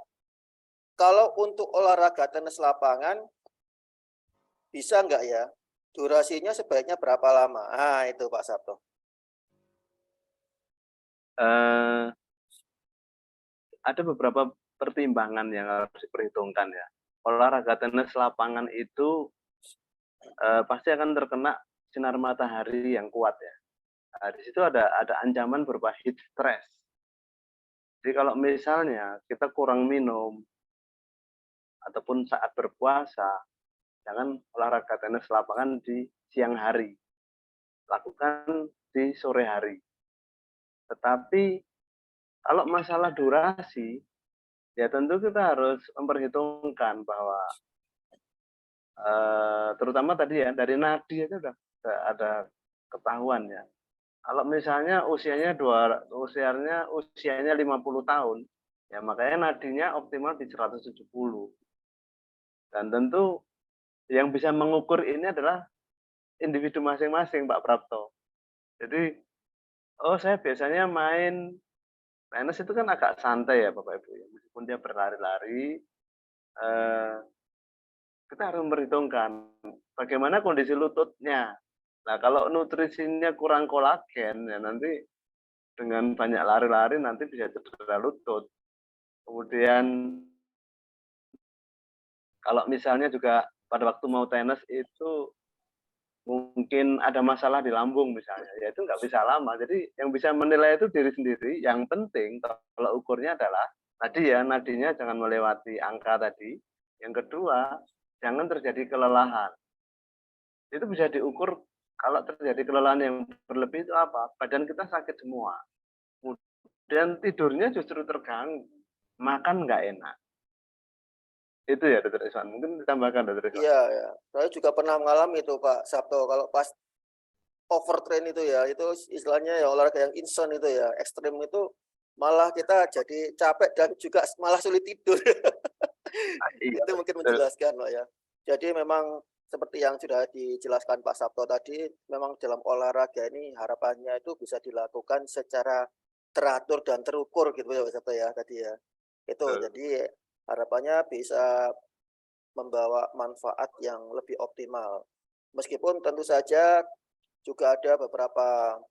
kalau untuk olahraga tenis lapangan bisa nggak ya? Durasinya sebaiknya berapa lama? Ah, itu Pak Sabto. Ada beberapa pertimbangan yang harus diperhitungkan ya. Olahraga tenis lapangan itu pasti akan terkena sinar matahari yang kuat ya. Nah, di situ ada ancaman berupa heat stress. Jadi kalau misalnya kita kurang minum ataupun saat berpuasa, jangan olahraga tenis lapangan di siang hari. Lakukan di sore hari. Tetapi kalau masalah durasi, Ya tentu kita harus memperhitungkan bahwa, terutama tadi ya, dari nadi aja udah ada ketahuan ya. Kalau misalnya usianya 50 tahun, ya makanya nadinya optimal di 170. Dan tentu yang bisa mengukur ini adalah individu masing-masing, Pak Prapto. Jadi, oh saya biasanya main tenis itu kan agak santai ya Bapak Ibu ya, meskipun dia berlari-lari, eee, kita harus memperhitungkan bagaimana kondisi lututnya. Nah, kalau nutrisinya kurang kolagen, ya nanti dengan banyak lari-lari nanti bisa cedera lutut. Kemudian kalau misalnya juga pada waktu mau tenis itu mungkin ada masalah di lambung misalnya, ya itu nggak bisa lama. Jadi yang bisa menilai itu diri sendiri, yang penting kalau ukurnya adalah tadi ya, nadinya jangan melewati angka tadi. Yang kedua, jangan terjadi kelelahan. Itu bisa diukur kalau terjadi kelelahan yang berlebih itu apa? Badan kita sakit semua. Kemudian tidurnya justru terganggu, makan nggak enak. Itu ya Dokter Iswan, mungkin ditambahkan Dokter Iswan. Iya, ya. Saya juga pernah mengalami itu Pak Sabto, kalau pas overtrain itu ya, itu istilahnya ya olahraga yang instan itu ya, ekstrim itu malah kita jadi capek dan juga malah sulit tidur. Iya, Itu mungkin betul. menjelaskan Pak ya. Jadi memang seperti yang sudah dijelaskan Pak Sabto tadi, memang dalam olahraga ini harapannya itu bisa dilakukan secara teratur dan terukur gitu ya Pak Sabto ya tadi ya. Itu Betul. jadi harapannya bisa membawa manfaat yang lebih optimal. Meskipun tentu saja juga ada beberapa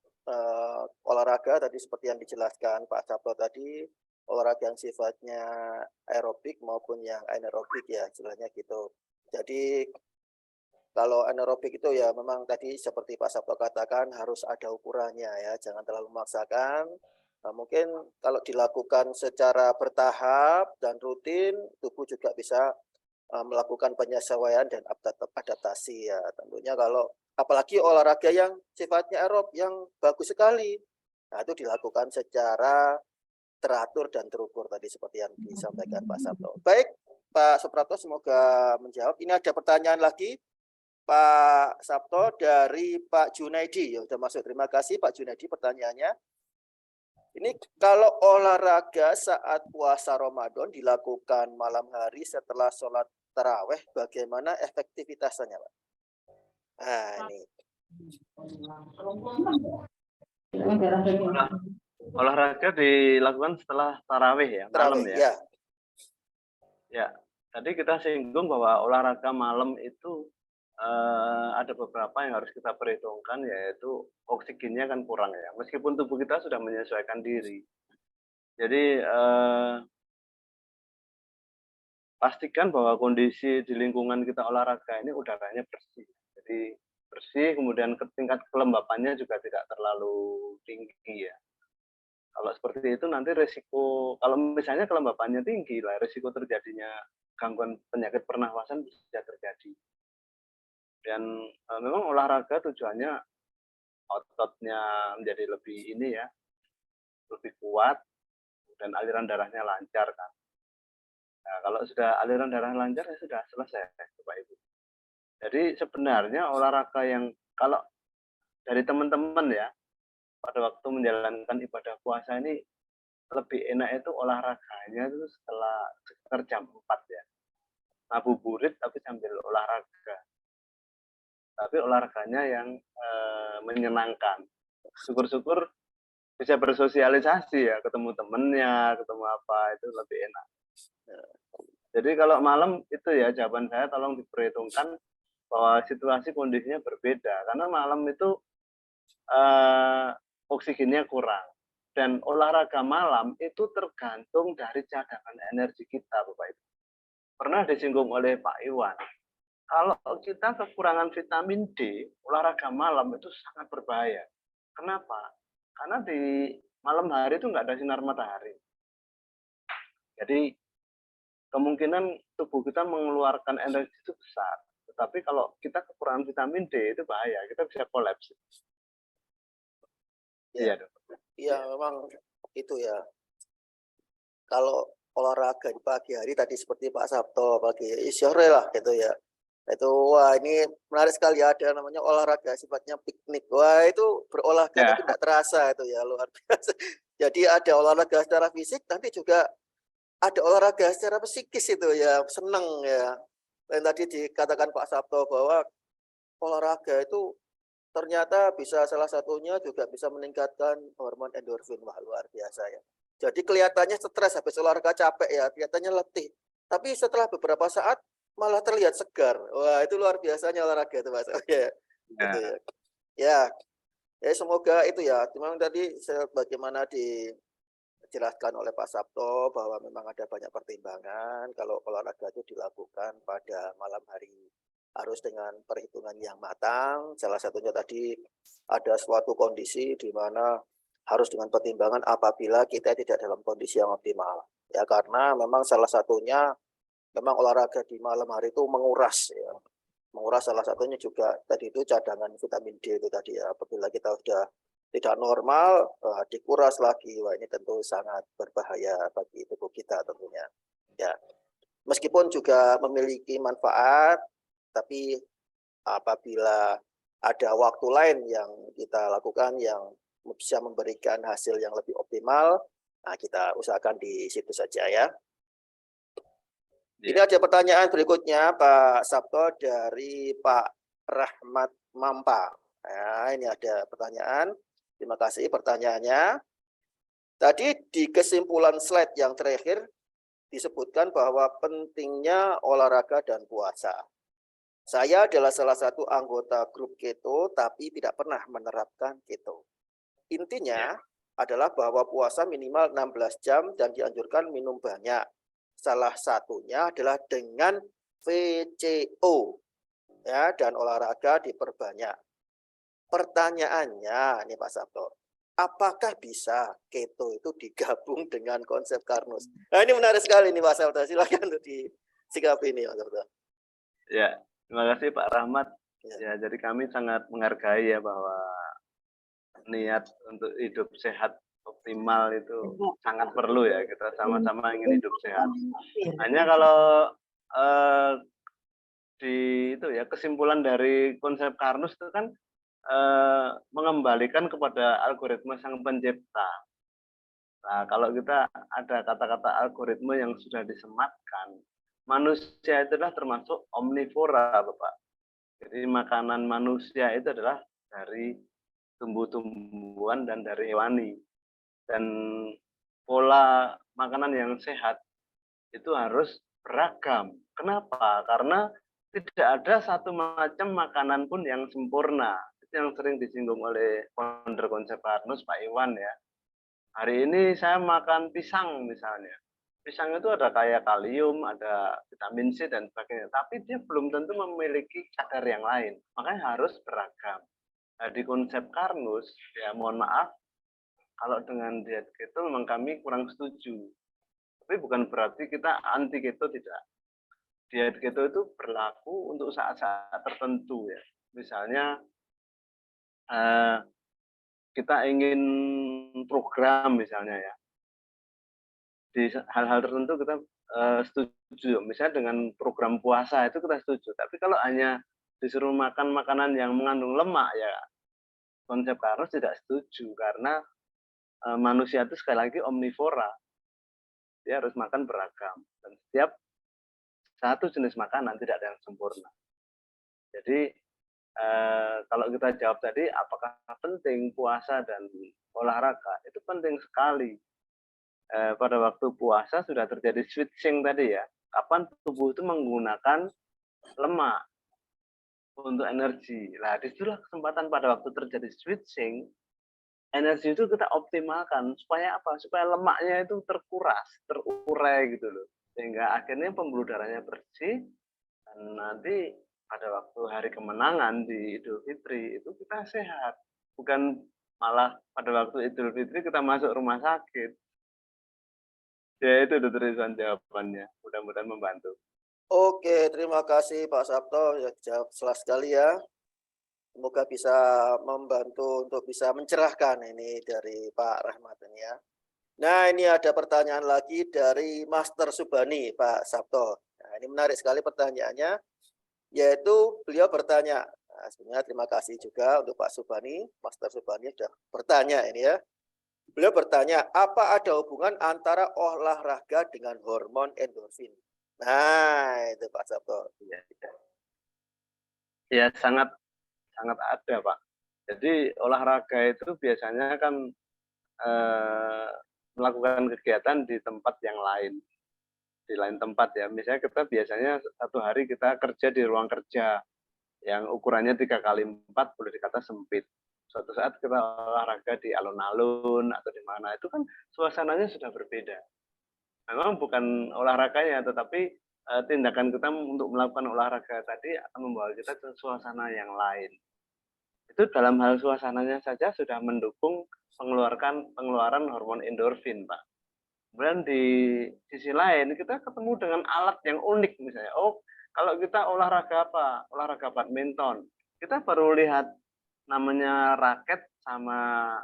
olahraga tadi seperti yang dijelaskan Pak Sabto tadi, olahraga yang sifatnya aerobik maupun yang anaerobik ya, istilahnya gitu. Jadi kalau anaerobik itu ya memang tadi seperti Pak Sabto katakan harus ada ukurannya ya, jangan terlalu memaksakan. Nah, mungkin kalau dilakukan secara bertahap dan rutin, tubuh juga bisa melakukan penyesuaian dan adaptasi ya. Tentunya kalau apalagi olahraga yang sifatnya aerob yang bagus sekali. Nah, itu dilakukan secara teratur dan terukur tadi seperti yang disampaikan Pak Sabto. Baik, Pak Suprapto semoga menjawab. Ini ada pertanyaan lagi Pak Sabto dari Pak Junaidi. Ya, sudah masuk. Terima kasih Pak Junaidi pertanyaannya. Ini kalau olahraga saat puasa Ramadan dilakukan malam hari setelah sholat taraweh, bagaimana efektivitasnya, Pak? Nah, ini. Olahraga dilakukan setelah tarawih ya, malam Taraweh, ya? ya. Ya, tadi kita singgung bahwa olahraga malam itu, ada beberapa yang harus kita perhitungkan, yaitu oksigennya kan kurang ya, meskipun tubuh kita sudah menyesuaikan diri. Jadi, pastikan bahwa kondisi di lingkungan kita olahraga ini udaranya bersih. Jadi bersih, kemudian tingkat kelembapannya juga tidak terlalu tinggi ya. Kalau seperti itu nanti resiko kalau misalnya kelembapannya tinggi lah, resiko terjadinya gangguan penyakit pernafasan bisa terjadi. Dan, memang olahraga tujuannya ototnya menjadi lebih ini ya, lebih kuat dan aliran darahnya lancar kan. Nah, kalau sudah aliran darah lancar ya sudah selesai Bapak Ibu. Jadi sebenarnya olahraga yang kalau dari teman-teman ya, pada waktu menjalankan ibadah puasa ini lebih enak itu olahraganya itu setelah sekitar jam 4 ya. Ngabuburit tapi sambil olahraga. Tapi olahraganya yang, menyenangkan. Syukur-syukur bisa bersosialisasi ya, ketemu temennya, ketemu apa, itu lebih enak. Jadi kalau malam itu ya jawaban saya tolong diperhitungkan bahwa situasi kondisinya berbeda, karena malam itu, oksigennya kurang. Dan olahraga malam itu tergantung dari cadangan energi kita, Bapak Ibu. Pernah disinggung oleh Pak Iwan, kalau kita kekurangan vitamin D, olahraga malam itu sangat berbahaya. Kenapa? Karena di malam hari itu nggak ada sinar matahari. Jadi kemungkinan tubuh kita mengeluarkan energi itu besar. Tetapi kalau kita kekurangan vitamin D itu bahaya, kita bisa kolaps. Ya, Iya, Dok. ya memang itu ya. Kalau olahraga di pagi hari tadi seperti Pak Sabto pagi sore lah gitu ya. Itu wah ini menarik sekali, ada namanya olahraga sifatnya piknik. Wah itu berolahraga Ya, tapi tidak terasa itu ya, luar biasa. Jadi ada olahraga secara fisik tapi juga ada olahraga secara psikis itu ya, seneng ya. Dan tadi dikatakan Pak Sabto bahwa olahraga itu ternyata bisa salah satunya juga bisa meningkatkan hormon endorfin. Wah, luar biasa ya. Jadi kelihatannya stres habis olahraga capek ya, kelihatannya letih. Tapi setelah beberapa saat malah terlihat segar. Wah, itu luar biasanya olahraga itu Mas. Ya, itu ya, ya. Ya, ya semoga itu ya. Memang tadi bagaimana dijelaskan oleh Pak Sabto bahwa memang ada banyak pertimbangan kalau olahraga itu dilakukan pada malam hari, harus dengan perhitungan yang matang. Salah satunya tadi ada suatu kondisi di mana harus dengan pertimbangan apabila kita tidak dalam kondisi yang optimal. Ya karena memang salah satunya memang olahraga di malam hari itu menguras ya. Menguras salah satunya juga tadi itu cadangan vitamin D itu tadi ya. Apabila kita sudah tidak normal, dikuras lagi. Wah ini tentu sangat berbahaya bagi tubuh kita tentunya. Ya, meskipun juga memiliki manfaat, tapi apabila ada waktu lain yang kita lakukan yang bisa memberikan hasil yang lebih optimal, nah kita usahakan di situ saja ya. Ini ya. ada pertanyaan berikutnya Pak Sabto dari Pak Rahmat Mampa. Nah, ini ada pertanyaan. Terima kasih pertanyaannya. Tadi di kesimpulan slide yang terakhir disebutkan bahwa pentingnya olahraga dan puasa. Saya adalah salah satu anggota grup keto tapi tidak pernah menerapkan keto. Intinya adalah bahwa puasa minimal 16 jam dan dianjurkan minum banyak. Salah satunya adalah dengan VCO ya, dan olahraga diperbanyak. Pertanyaannya nih Pak Sabto, apakah bisa keto itu digabung dengan konsep Karnus? Nah ini menarik sekali nih Pak Sabto, silakan untuk disikapi ini Pak Sabto. Ya, terima kasih Pak Rahmat. Ya. Ya, jadi kami sangat menghargai ya bahwa niat untuk hidup sehat optimal itu sangat perlu ya, kita sama-sama ingin hidup sehat. Hanya kalau eh, di itu ya kesimpulan dari konsep Karnus itu kan mengembalikan kepada algoritma sang pencipta. Nah, kalau kita ada kata-kata algoritma yang sudah disematkan, manusia itu adalah termasuk omnivora, Bapak. Jadi makanan manusia itu adalah dari tumbuh-tumbuhan dan dari hewani. Dan pola makanan yang sehat itu harus beragam. Kenapa? Karena tidak ada satu macam makanan pun yang sempurna. Itu yang sering disinggung oleh founder konsep Karnus, Pak Iwan ya. Hari ini saya makan pisang misalnya. Pisang itu ada kaya kalium, ada vitamin C dan sebagainya. Tapi dia belum tentu memiliki kadar yang lain. Makanya harus beragam. Nah, di konsep Karnus, ya mohon maaf, kalau dengan diet keto memang kami kurang setuju. Tapi bukan berarti kita anti keto, tidak. Diet keto itu berlaku untuk saat-saat tertentu ya. Misalnya kita ingin program misalnya ya. Di hal-hal tertentu kita setuju. Misalnya dengan program puasa itu kita setuju. Tapi kalau hanya disuruh makan makanan yang mengandung lemak ya konsep Karnus tidak setuju karena manusia itu sekali lagi omnivora. Dia harus makan beragam dan setiap satu jenis makanan tidak ada yang sempurna. Jadi kalau kita jawab tadi apakah penting puasa dan olahraga, itu penting sekali. Pada waktu puasa sudah terjadi switching tadi ya, kapan tubuh itu menggunakan lemak untuk energi. Nah, disitulah kesempatan pada waktu terjadi switching, energi itu kita optimalkan supaya apa? Supaya lemaknya itu terkuras, terurai gitu loh. Sehingga akhirnya pembuluh darahnya bersih dan nanti pada waktu hari kemenangan di Idul Fitri itu kita sehat. Bukan malah pada waktu Idul Fitri kita masuk rumah sakit. Ya itu tulisan jawabannya. Mudah-mudahan membantu. Oke, terima kasih Pak Sabto, ya jawab jelas sekali ya. Semoga bisa membantu untuk bisa mencerahkan ini dari Pak Rahmat ini ya. Nah, ini ada pertanyaan lagi dari Master Subani, Pak Sabto. Nah, ini menarik sekali pertanyaannya, yaitu beliau bertanya, nah, sebenarnya terima kasih juga untuk Pak Subani, Master Subani sudah bertanya ini ya. Beliau bertanya, apa ada hubungan antara olahraga dengan hormon endorfin? Nah, itu Pak Sabto. Ya, ya sangat sangat ada, Pak. Jadi olahraga itu biasanya kan melakukan kegiatan di tempat yang lain, di lain tempat ya. Misalnya kita biasanya satu hari kita kerja di ruang kerja yang ukurannya 3x4, boleh dikata sempit. Suatu saat kita olahraga di alun-alun atau di mana, itu kan suasananya sudah berbeda. Memang bukan olahraganya, tetapi tindakan kita untuk melakukan olahraga tadi akan membawa kita ke suasana yang lain. Itu dalam hal suasananya saja sudah mendukung pengeluaran hormon endorfin, Pak. Kemudian di sisi lain kita ketemu dengan alat yang unik misalnya. Oh, kalau kita olahraga apa? Olahraga badminton. Kita baru lihat namanya raket sama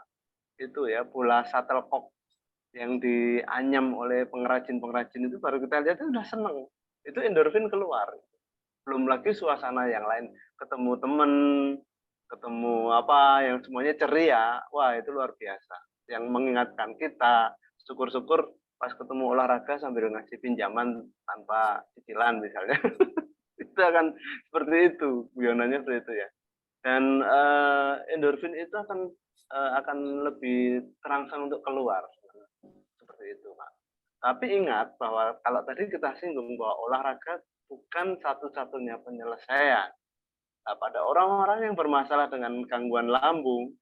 itu ya, bola shuttlecock yang dianyam oleh pengrajin-pengrajin itu baru kita lihat itu udah seneng. Itu endorfin keluar. Belum lagi suasana yang lain, ketemu temen, ketemu apa yang semuanya ceria. Wah, itu luar biasa. Yang mengingatkan kita, syukur-syukur pas ketemu olahraga sambil ngasih pinjaman tanpa cicilan misalnya. Itu akan seperti itu, guyonannya seperti itu ya. Dan endorfin itu akan lebih terangsang untuk keluar seperti itu, Pak. Tapi ingat bahwa kalau tadi kita singgung bahwa olahraga bukan satu-satunya penyelesaian. Nah, pada orang-orang yang bermasalah dengan gangguan lambung,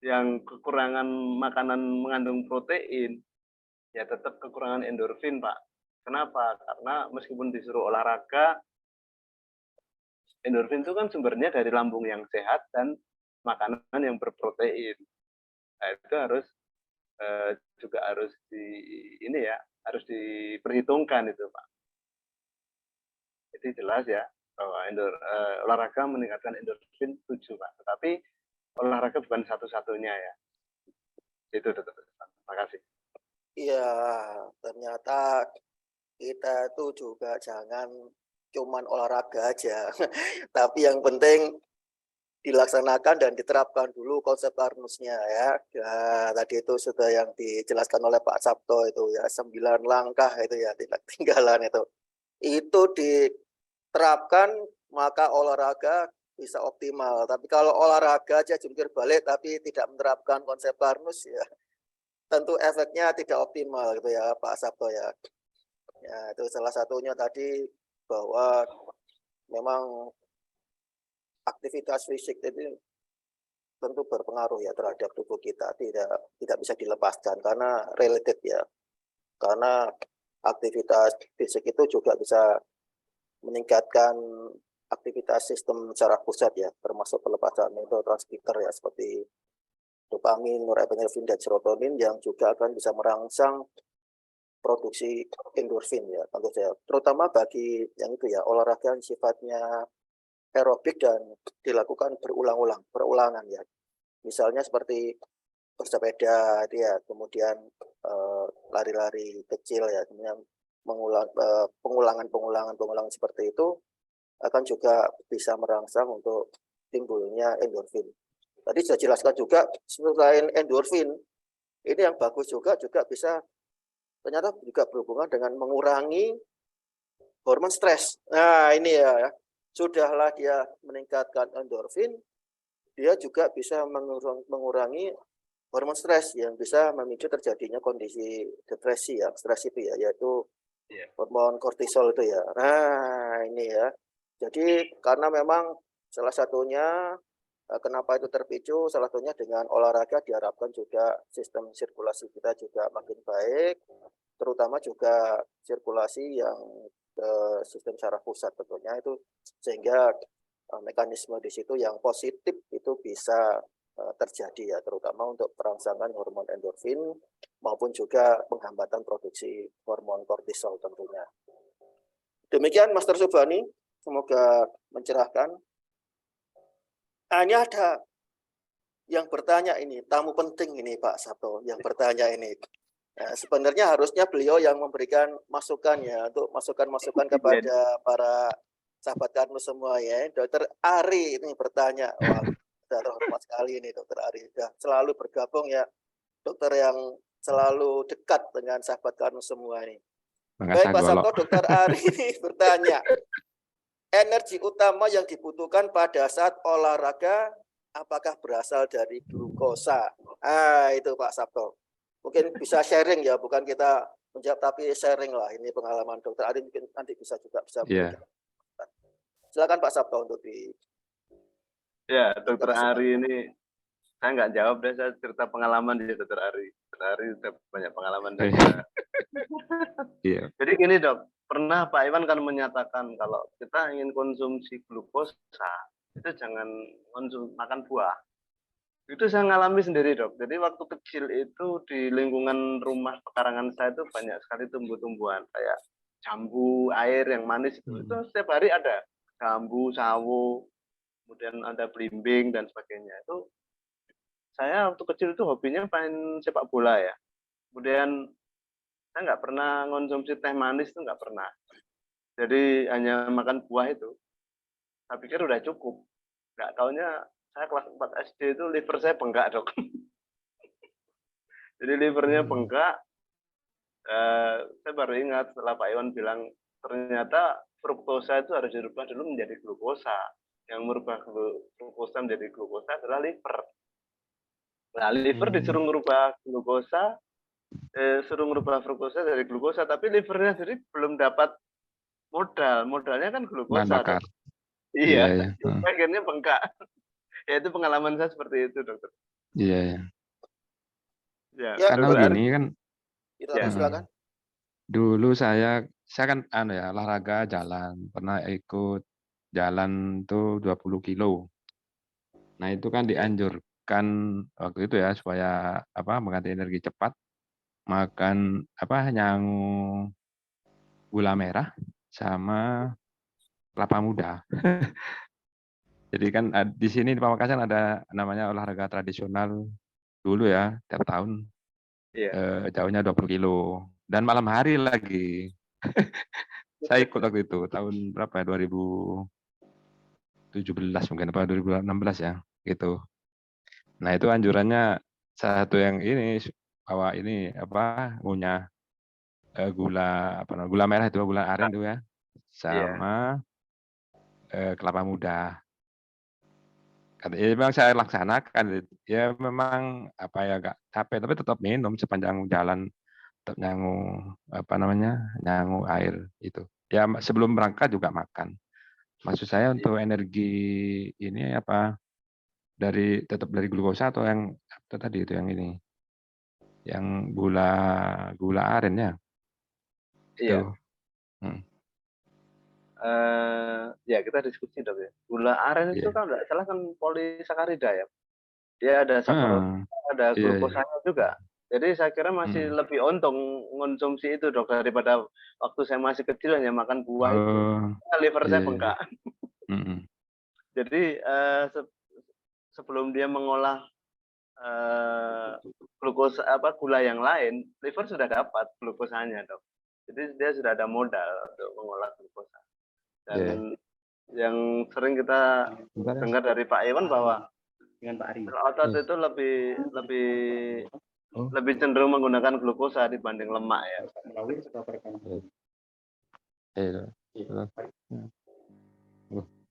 yang kekurangan makanan mengandung protein, ya tetap kekurangan endorfin, Pak. Kenapa? Karena meskipun disuruh olahraga, endorfin itu kan sumbernya dari lambung yang sehat dan makanan yang berprotein. Nah, itu harus juga harus harus diperhitungkan itu, Pak. Jadi jelas ya bahwa olahraga meningkatkan endorfin, setuju, Pak. Tetapi olahraga bukan satu-satunya ya. Itu. Terima kasih. Iya, ternyata kita itu juga jangan cuman olahraga aja, tapi yang penting dilaksanakan dan diterapkan dulu konsep Arnusnya ya. Nah, tadi itu sudah yang dijelaskan oleh Pak Sabto itu ya, 9 langkah itu ya, tidak tinggalan itu. Itu diterapkan maka olahraga bisa optimal. Tapi kalau olahraga aja jungkir balik tapi tidak menerapkan konsep Arnus ya, tentu efeknya tidak optimal gitu ya Pak Sabto ya. Ya, itu salah satunya tadi bahwa memang aktivitas fisik itu tentu berpengaruh ya terhadap tubuh kita, tidak bisa dilepaskan karena related ya. Karena aktivitas fisik itu juga bisa meningkatkan aktivitas sistem secara pusat ya, termasuk pelepasan neurotransmitter ya seperti dopamin, norepinefrin dan serotonin yang juga akan bisa merangsang produksi endorfin ya tentu saja. Terutama bagi yang itu ya olahraga yang sifatnya aerobik dan dilakukan berulangan ya. Misalnya seperti bersepeda ya, kemudian lari-lari kecil ya, kemudian pengulangan seperti itu akan juga bisa merangsang untuk timbulnya endorfin. Tadi saya jelaskan juga selain endorfin, ini yang bagus juga bisa ternyata juga berhubungan dengan mengurangi hormon stres. Nah ini ya, sudahlah dia meningkatkan endorfin, dia juga bisa mengurangi hormon stres yang bisa memicu terjadinya kondisi depresi ya, stres itu ya, yaitu hormon kortisol itu ya. Nah ini ya, jadi karena memang salah satunya kenapa itu terpicu, salah satunya dengan olahraga diharapkan juga sistem sirkulasi kita juga makin baik, terutama juga sirkulasi yang ke sistem saraf pusat tentunya itu, sehingga mekanisme di situ yang positif itu bisa terjadi ya, terutama untuk perangsangan hormon endorfin maupun juga penghambatan produksi hormon kortisol tentunya. Demikian Master Subhani, semoga mencerahkan. Nah, ini ada yang bertanya ini, tamu penting ini Pak Sabto yang bertanya ini. Nah, sebenarnya harusnya beliau yang memberikan masukan ya, untuk masukan-masukan kepada para sahabat Karno semua ya. Dokter Ari ini bertanya, wah sudah terhormat sekali ini Dokter Ari, sudah selalu bergabung ya, dokter yang selalu dekat dengan sahabat Karno semua ini. Baik Pak Sabto, Dokter Ari ini bertanya, energi utama yang dibutuhkan pada saat olahraga apakah berasal dari glukosa? Itu Pak Sabto. Mungkin bisa sharing ya, bukan kita menjawab tapi sharing lah, ini pengalaman Dokter Ari mungkin nanti bisa Iya. Silakan Pak Sabto untuk di. Ya, Dokter Ari ini saya nggak jawab deh, saya cerita pengalaman di Dokter Ari. Dokter Ari udah banyak pengalaman dari saya. Iya. Jadi gini Dok, pernah Pak Iwan kan menyatakan kalau kita ingin konsumsi glukosa itu jangan makan buah. Itu saya ngalami sendiri Dok. Jadi waktu kecil itu di lingkungan rumah pekarangan saya itu banyak sekali tumbuh-tumbuhan kayak jambu air yang manis itu setiap hari ada jambu, sawo, kemudian ada belimbing dan sebagainya. Itu saya waktu kecil itu hobinya main sepak bola ya. Kemudian saya nggak pernah konsumsi teh manis, itu nggak pernah. Jadi hanya makan buah itu. Saya pikir udah cukup. Nggak taunya saya kelas 4 SD itu liver saya bengkak Dok. Jadi livernya bengkak. Saya baru ingat setelah Pak Iwan bilang ternyata fruktosa itu harus dirubah dulu menjadi glukosa. Yang merubah glukosa menjadi glukosa adalah liver. Nah, liver disuruh merubah glukosa, suruh merubah fruktosa dari glukosa, tapi livernya sendiri belum dapat modalnya kan glukosa. Iya. Akhirnya bengkak. Ya itu pengalaman saya seperti itu Dokter. Iya. Ya, karena begini kan. Silakan. Dulu saya kan olahraga jalan, pernah ikut jalan tuh 20 kilo. Nah itu kan dianjurkan waktu itu ya supaya mengganti energi cepat, makan nyangu gula merah sama kelapa muda. Jadi kan di sini di Pamekasan ada namanya olahraga tradisional dulu ya, tiap tahun. Jauhnya 20 kilo dan malam hari lagi. Saya ikut waktu itu tahun berapa ya, 2017 mungkin apa 2016 ya gitu. Nah itu anjurannya satu yang ini bahwa ini ngunyah gula merah itu, gula aren itu ya, sama kelapa muda. Ya, memang saya laksanakan ya, memang agak capek tapi tetap minum sepanjang jalan, tetap nyangu air itu ya, sebelum berangkat juga makan. Maksud saya untuk energi ini tetap dari glukosa atau yang tadi itu yang ini, yang gula aren ya itu. Ya kita diskusi Dok ya. Gula aren itu kan nggak salah kan polisakarida ya. Dia ada saccharose, ada glukosanya juga. Jadi saya kira masih lebih untung konsumsi itu Dok daripada waktu saya masih kecil hanya makan buah itu. Liver saya bengkak. Jadi sebelum dia mengolah gula yang lain, liver sudah dapat glukosanya Dok. Jadi dia sudah ada modal untuk mengolah glukosa. Dan yang sering kita dengar dari Pak Iwan bahwa otot itu lebih cenderung menggunakan glukosa dibanding lemak ya.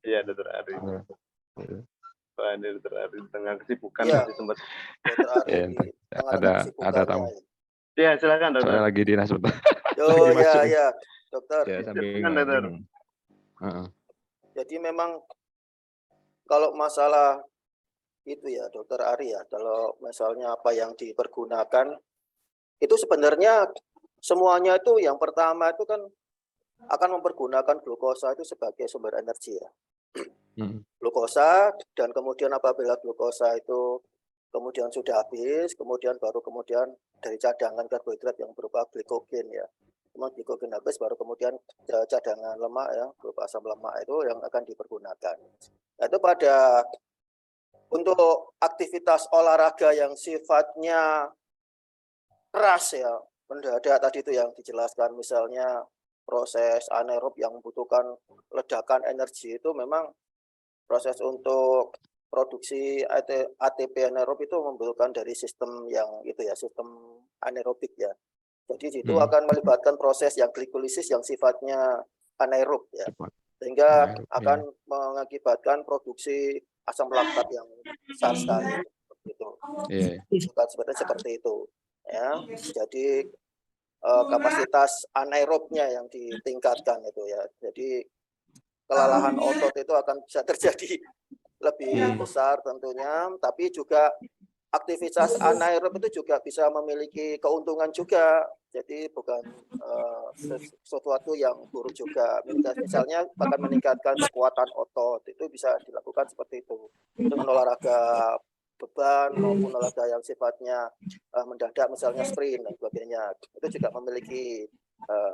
Iya Dokter Ari. Wah, ini Dokter Ari tengah kesibukan masih sempat. Ada tamu. Iya silakan Dokter. Saya lagi dinas Dokter. Ya Dokter. Jadi memang kalau masalah itu ya Dokter Ari ya, kalau misalnya apa yang dipergunakan itu sebenarnya semuanya itu yang pertama itu kan akan mempergunakan glukosa itu sebagai sumber energi ya. Glukosa, dan kemudian apabila glukosa itu kemudian sudah habis, kemudian dari cadangan karbohidrat yang berupa glikogen ya. Glikogen habis, baru kemudian cadangan lemak ya, berupa asam lemak itu yang akan dipergunakan. Itu untuk aktivitas olahraga yang sifatnya keras ya, mendadak tadi itu yang dijelaskan, misalnya proses anaerob yang membutuhkan ledakan energi itu memang proses untuk produksi ATP anaerob itu membutuhkan dari sistem yang itu ya, sistem anaerobik ya. Jadi itu akan melibatkan proses yang glikolisis yang sifatnya anaerob ya, sehingga akan mengakibatkan produksi asam laktat yang besar sekali gitu. Sebenarnya seperti itu ya. Jadi kapasitas anaerobnya yang ditingkatkan itu ya. Jadi kelelahan otot itu akan bisa terjadi lebih besar tentunya, tapi juga aktivitas anaerob itu juga bisa memiliki keuntungan juga. Jadi bukan sesuatu yang buruk juga. Misalnya bahkan meningkatkan kekuatan otot, itu bisa dilakukan seperti itu dengan olahraga beban maupun olahraga yang sifatnya mendadak, misalnya sprint dan sebagainya. Itu juga memiliki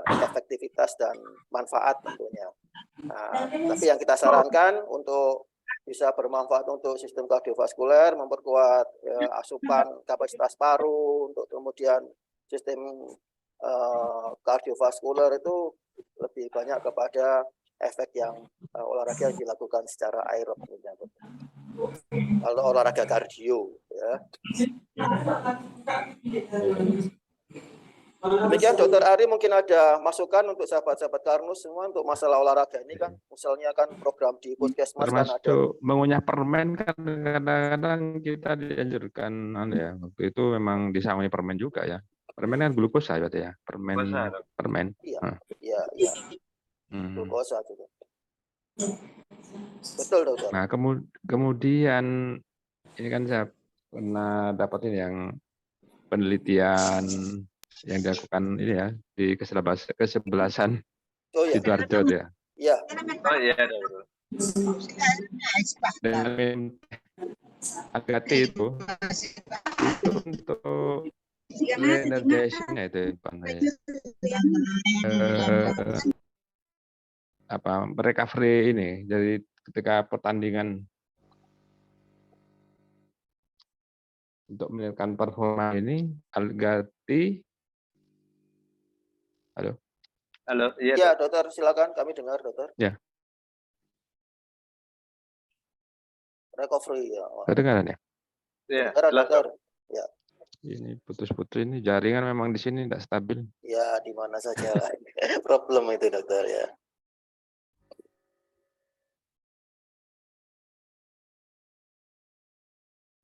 efektivitas dan manfaat tentunya. Nah, tapi yang kita sarankan untuk bisa bermanfaat untuk sistem kardiovaskuler, memperkuat asupan kapasitas paru, untuk kemudian sistem kardiovaskuler itu lebih banyak kepada efek yang olahraga yang dilakukan secara aerob. Kalau olahraga kardio ya. Demikian Dokter Ari, mungkin ada masukan untuk sahabat-sahabat Karnus semua untuk masalah olahraga ini kan, misalnya kan program di Puskesmas kan ada. Termasuk mengunyah permen kan kadang-kadang kita dianjurkan ya, waktu itu memang disamai permen juga ya. Permen kan glukosa berarti ya, permen. Iya. Glukosa juga. Betul Dokter. Nah, kemudian ini kan saya pernah dapatin yang penelitian yang dilakukan ini ya di kesebelasan Sidoarjo ya. Iya. Oh iya. Dengan agati itu untuk energizing itu Bang ya. Recovery ini jadi ketika pertandingan untuk meningkatkan performa ini Algati. Halo, iya Dokter, silakan, kami dengar Dokter. Ya. Recovery ya. Kedengaran ya? Iya, Dokter. Ya. Ini putus-putus, ini jaringan memang di sini tidak stabil. Ya, di mana saja problem itu Dokter ya.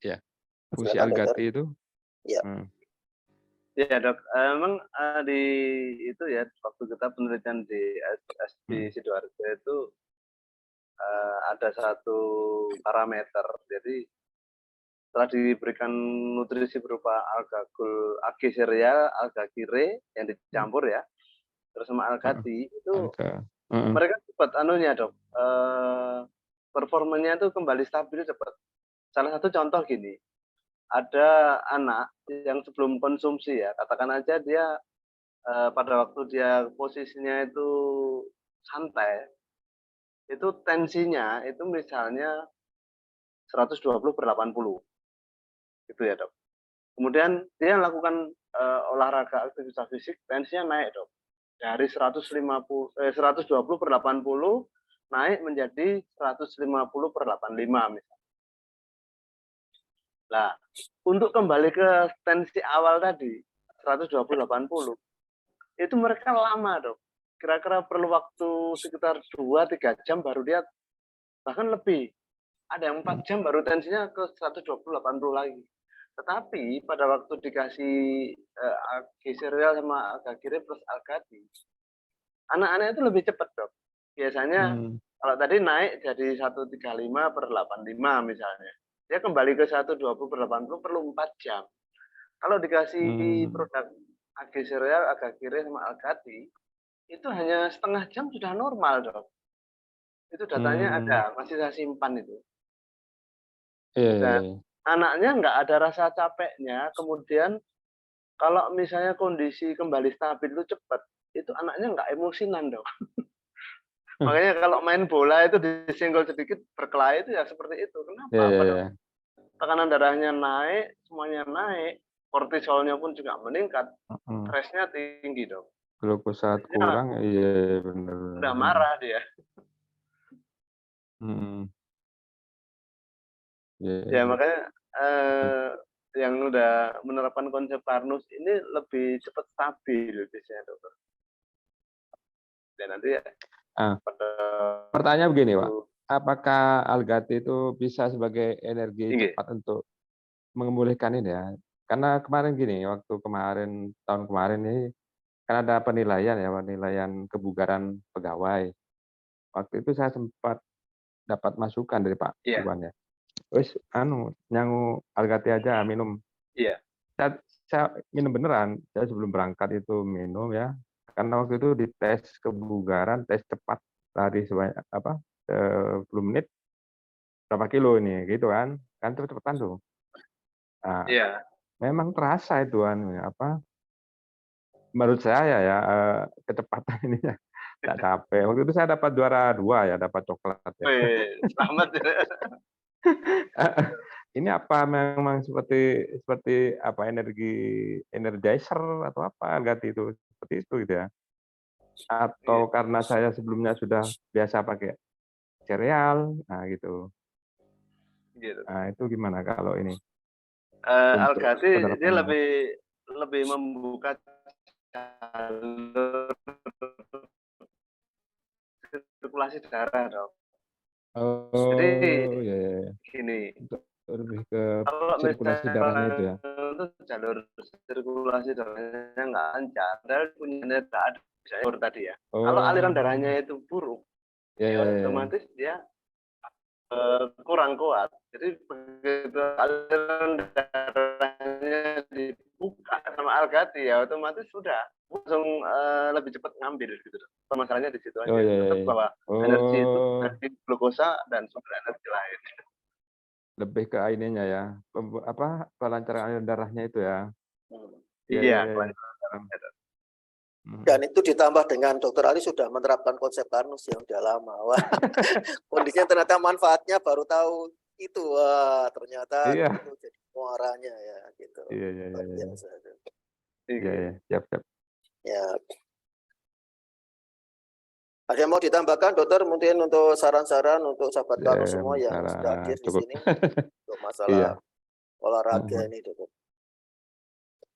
Ya, fungsi Algati itu. Ya. Ya Dok, emang di itu ya waktu kita penelitian di SD Sidoarjo itu ada satu parameter, jadi setelah diberikan nutrisi berupa alga cereal, alga kire yang dicampur ya, terus sama algati itu mereka cepat anunya Dok, performanya itu kembali stabil cepat. Salah satu contoh gini, ada anak yang sebelum konsumsi ya, katakan aja dia pada waktu dia posisinya itu santai, itu tensinya itu misalnya 120/80, gitu ya Dok. Kemudian dia lakukan olahraga aktivitas fisik, tensinya naik Dok, dari 120/80 naik menjadi 150/85 misalnya. Nah, untuk kembali ke tensi awal tadi, 120/80, itu mereka lama Dok. Kira-kira perlu waktu sekitar 2-3 jam baru dia, bahkan lebih. Ada yang 4 jam baru tensinya ke 120/80 lagi. Tetapi pada waktu dikasih alga cereal sama alga kire plus algati, anak-anak itu lebih cepat Dok. Biasanya kalau tadi naik jadi 135/85 misalnya, dia kembali ke 120/80 perlu 4 jam. Kalau dikasih produk alga cereal, alga kire sama algati, itu hanya setengah jam sudah normal Dok. Itu datanya ada, masih saya simpan itu. Dan anaknya nggak ada rasa capeknya, kemudian kalau misalnya kondisi kembali stabil itu cepat, itu anaknya nggak emosinan Dok. Makanya kalau main bola itu disenggol sedikit berkelahi itu ya seperti itu. Kenapa? Tekanan darahnya naik, semuanya naik, kortisolnya pun juga meningkat, Mhm. stresnya tinggi dong. Glukosa Jadinya kurang, iya bener, udah mhm, marah dia. mhm, iya Ya iya. makanya, yang udah menerapkan konsep Karnus ini lebih cepat stabil biasanya Dokter. Dan nanti ya Ah, pada pertanyaan begini, Pak, waktu apakah Algati itu bisa sebagai energi tinggi. cepat untuk memulihkan ini ya? Karena kemarin gini, waktu kemarin, tahun kemarin ini, kan ada penilaian ya, penilaian kebugaran pegawai. Waktu itu saya sempat dapat masukan dari Pak Iya, Iwan ya, "Wis anu, nyangu Algati aja, minum." iya, Saya saya minum beneran, saya sebelum berangkat itu minum ya, karena waktu itu dites kebugaran, tes cepat, lari sebanyak apa, 10 menit, berapa kilo ini, gitu kan. Kan cepet-cepetan tuh. Nah, iya. memang terasa itu anunya, apa, menurut saya ya, kecepatan ininya, nggak capek. Waktu itu saya dapat juara 2 ya, dapat coklat ya. Wih, selamat ya. Heeh. Ini apa memang seperti seperti apa, energizer atau apa, ganti itu, seperti itu gitu ya. Iya, Atau karena saya sebelumnya sudah biasa pakai sereal, nah gitu. gitu. Nah itu gimana kalau ini, untuk Algati dia penerapannya? lebih lebih membuka jalur sirkulasi darah dong. Jadi Oh, ya ya ya. gini, Untuk lebih ke kalau sirkulasi misalnya darahnya orang itu ya? itu jalur sirkulasi darahnya nggak lancar, padahal punya nggak ada jalur tadi ya. Kalau aliran Oh, darahnya itu buruk, ya ya ya ya ya. otomatis dia kurang kuat. Jadi begitu aliran darahnya dibuka sama Algati ya otomatis sudah langsung lebih cepat ngambil gitu. Masalahnya di situ Oh, aja. ya ya Tetap ya. bahwa energi itu Oh, dari glukosa dan sumber energi lain. lebih ke ininya ya, apa, pelancaran aliran darahnya itu ya? Iya Iya, iya iya iya. kelanjutan Paham. darahnya. Dan Mhm. itu ditambah dengan Dokter Ali sudah menerapkan konsep Karnus yang udah lama. Wah, kondisinya ternyata manfaatnya baru tahu itu. Wah, ternyata Iya. itu jadi muaranya ya gitu. Iya iya iya Luar iya iya. biasa. Iya iya, Iya. siap siap. Ya, ada yang mau ditambahkan dokter mungkin untuk saran-saran untuk sahabat Karnus semua yang sudah Saran hadir di cukup. sini untuk masalah Iya, olahraga mhm, ini dokter.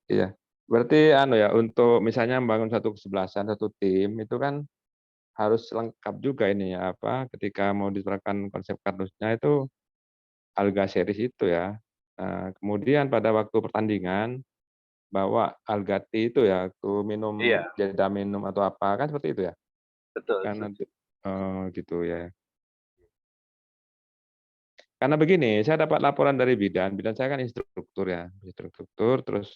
iya. Berarti anu ya, untuk misalnya membangun satu kesebelasan, satu tim, itu kan harus lengkap juga ini ya, apa, ketika mau diterapkan konsep kardusnya itu Alga series itu ya. Kemudian pada waktu pertandingan, bawa Algati itu ya, tuh minum Iya, jeda minum atau apa, kan seperti itu ya? betul. Kan nanti gitu ya. Karena begini, saya dapat laporan dari bidan, bidan saya kan instruktur ya, instruktur, terus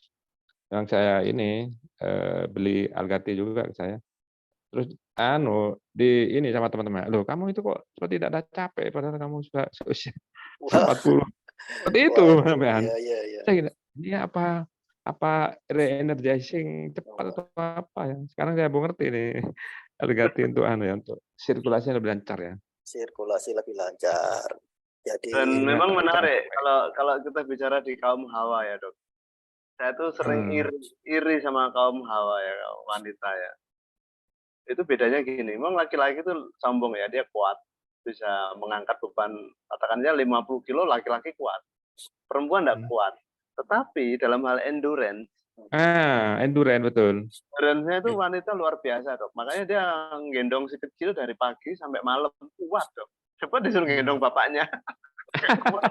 yang saya ini, beli Algati juga ke saya, terus anu, ini sama teman-teman, "Loh kamu itu kok seperti tidak ada capek padahal kamu sudah seusia Wah, 40." Seperti itu waduh, sampean. ya ya ya. Saya gini, "Ini apa apa re-energizing cepat atau apa ya?" Sekarang saya baru ngerti nih, Algati untuk anu ya, untuk sirkulasinya lebih lancar ya. Sirkulasi lebih lancar. Dan Jadi Jadinya memang jangan menarik capek. kalau kalau kita bicara di kaum hawa ya, Dok. Saya tuh sering Hmm, iri sama kaum hawa ya, kaum wanita ya. Itu bedanya gini, memang laki-laki itu sombong ya, dia kuat, bisa mengangkat beban katakannya 50 kilo laki-laki kuat, perempuan nggak mhm. kuat. Tetapi dalam hal endurance, Endurance betul. endurance-nya itu wanita luar biasa, Dok. Makanya dia nggendong si kecil dari pagi sampai malam, kuat, Dok. Coba disuruh Mhm. gendong bapaknya, kuat.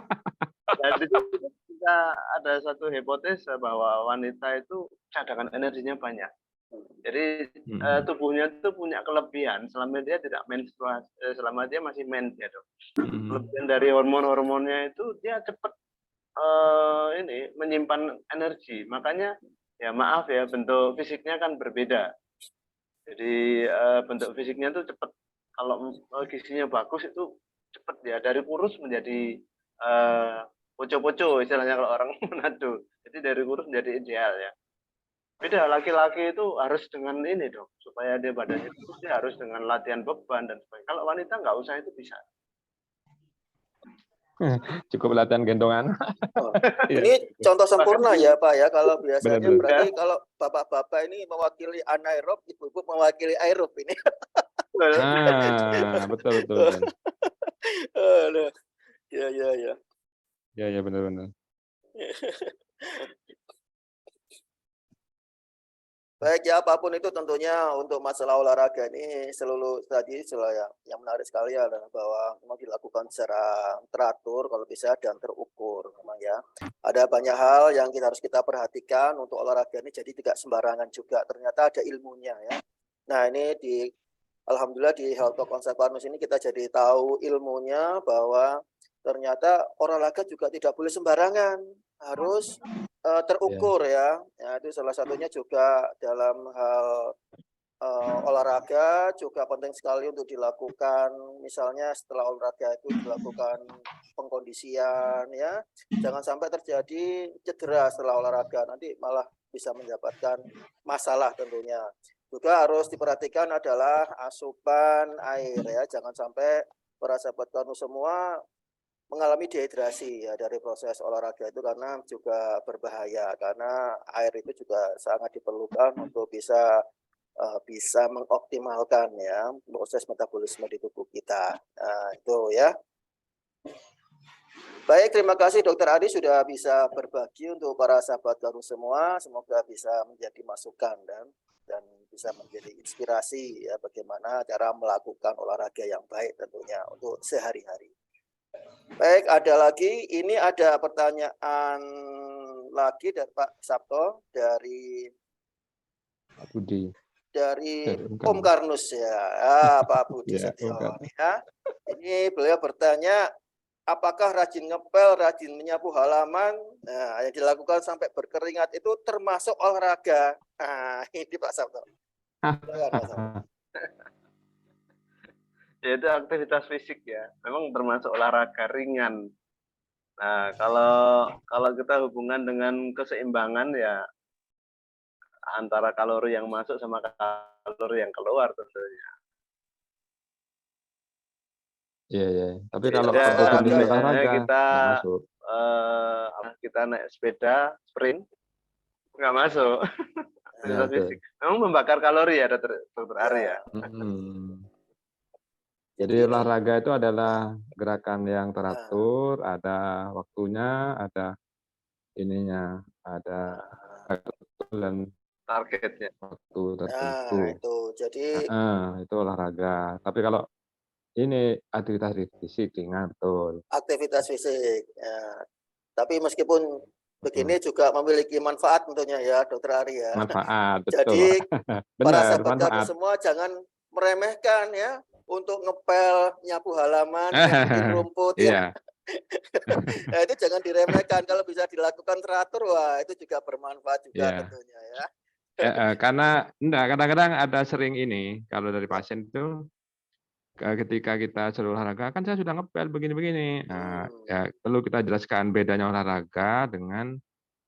Dan di situ kita ada satu hipotesa bahwa wanita itu cadangan energinya banyak. Jadi, Mhm tubuhnya itu punya kelebihan selama dia tidak menstruasi selama dia masih mens ya, Dok. mhm Kelebihan dari hormon-hormonnya itu dia cepat, ini menyimpan energi. Makanya ya maaf ya bentuk fisiknya kan berbeda. Jadi, bentuk fisiknya tuh cepat kalau, gizinya bagus itu cepat ya dari kurus menjadi, poco-poco istilahnya kalau orang Manado. Jadi dari kurus menjadi ideal ya. Beda laki-laki itu harus dengan ini dong, supaya dia badannya kurus dia harus dengan latihan beban dan sebagainya. Kalau wanita nggak usah itu bisa. Cukup latihan gendongan. Oh, Iya. ini contoh sempurna Bahkan ya Pak ya, kalau Benar biasanya benar. berarti kalau bapak-bapak ini mewakili anaerob, ibu-ibu mewakili aerob ini. Betul betul betul. Aduh, ya ya ya. Iya iya, benar benar. Baik ya, apapun itu tentunya untuk masalah olahraga ini seluruh tadi yang menarik sekali adalah bahwa memang dilakukan secara teratur kalau bisa dan terukur memang ya. Ada banyak hal yang harus kita perhatikan untuk olahraga ini jadi tidak sembarangan juga. Ternyata ada ilmunya ya. Nah, ini alhamdulillah di Health Talk Konsep Farnus ini kita jadi tahu ilmunya bahwa ternyata olahraga juga tidak boleh sembarangan. Harus terukur ya. Itu salah satunya juga dalam hal olahraga juga penting sekali untuk dilakukan, misalnya setelah olahraga itu dilakukan pengkondisian ya. Jangan sampai terjadi cedera setelah olahraga, nanti malah bisa mendapatkan masalah tentunya. Juga harus diperhatikan adalah asupan air ya. Jangan sampai para sahabat kanu semua mengalami dehidrasi ya dari proses olahraga itu karena juga berbahaya karena air itu juga sangat diperlukan untuk bisa mengoptimalkan ya proses metabolisme di tubuh kita. Nah, itu ya. Baik, terima kasih Dokter Adi sudah bisa berbagi untuk para sahabat Garuh semua. Semoga bisa menjadi masukan dan bisa menjadi inspirasi ya bagaimana cara melakukan olahraga yang baik tentunya untuk sehari-hari. Baik, ini ada pertanyaan lagi dari Pak Sabto dari Budi. dari Om Karnus ya, Pak Budi Ya, Setio ya. Ini beliau bertanya, apakah rajin ngepel, rajin menyapu halaman, nah, yang dilakukan sampai berkeringat itu termasuk olahraga? Nah, ini Pak Sabto. ya itu aktivitas fisik ya, memang termasuk olahraga ringan. Nah, kalau kita hubungan dengan keseimbangan ya antara kalori yang masuk sama kalori yang keluar tentunya. Iya iya. Tapi Jadi kalau termasuk untuk kondisi olahraga ya. olahraga kita nggak masuk. kita naik sepeda sprint nggak masuk. Ya, Aktivitas fisik memang membakar kalori ya dokter Ari ya. Jadi olahraga itu adalah gerakan yang teratur, ada waktunya, ada ininya, ada dan Targetnya. waktu tertentu. Nah, itu jadi itu olahraga. Tapi kalau ini aktivitas fisik ringan, betul. aktivitas fisik. Ya. Tapi meskipun begini juga memiliki manfaat tentunya ya, Dokter Ari ya. Manfaat, betul. Jadi para Benar, sahabat kami semua jangan meremehkan ya untuk ngepel, nyapu halaman, nyapuin rumput ya. Nah, itu jangan diremehkan, kalau bisa dilakukan teratur, wah itu juga bermanfaat juga tentunya ya. Karena kadang-kadang ada sering ini kalau dari pasien itu ketika kita suruh olahraga kan saya sudah ngepel begini-begini. Nah, ya perlu kita jelaskan bedanya olahraga dengan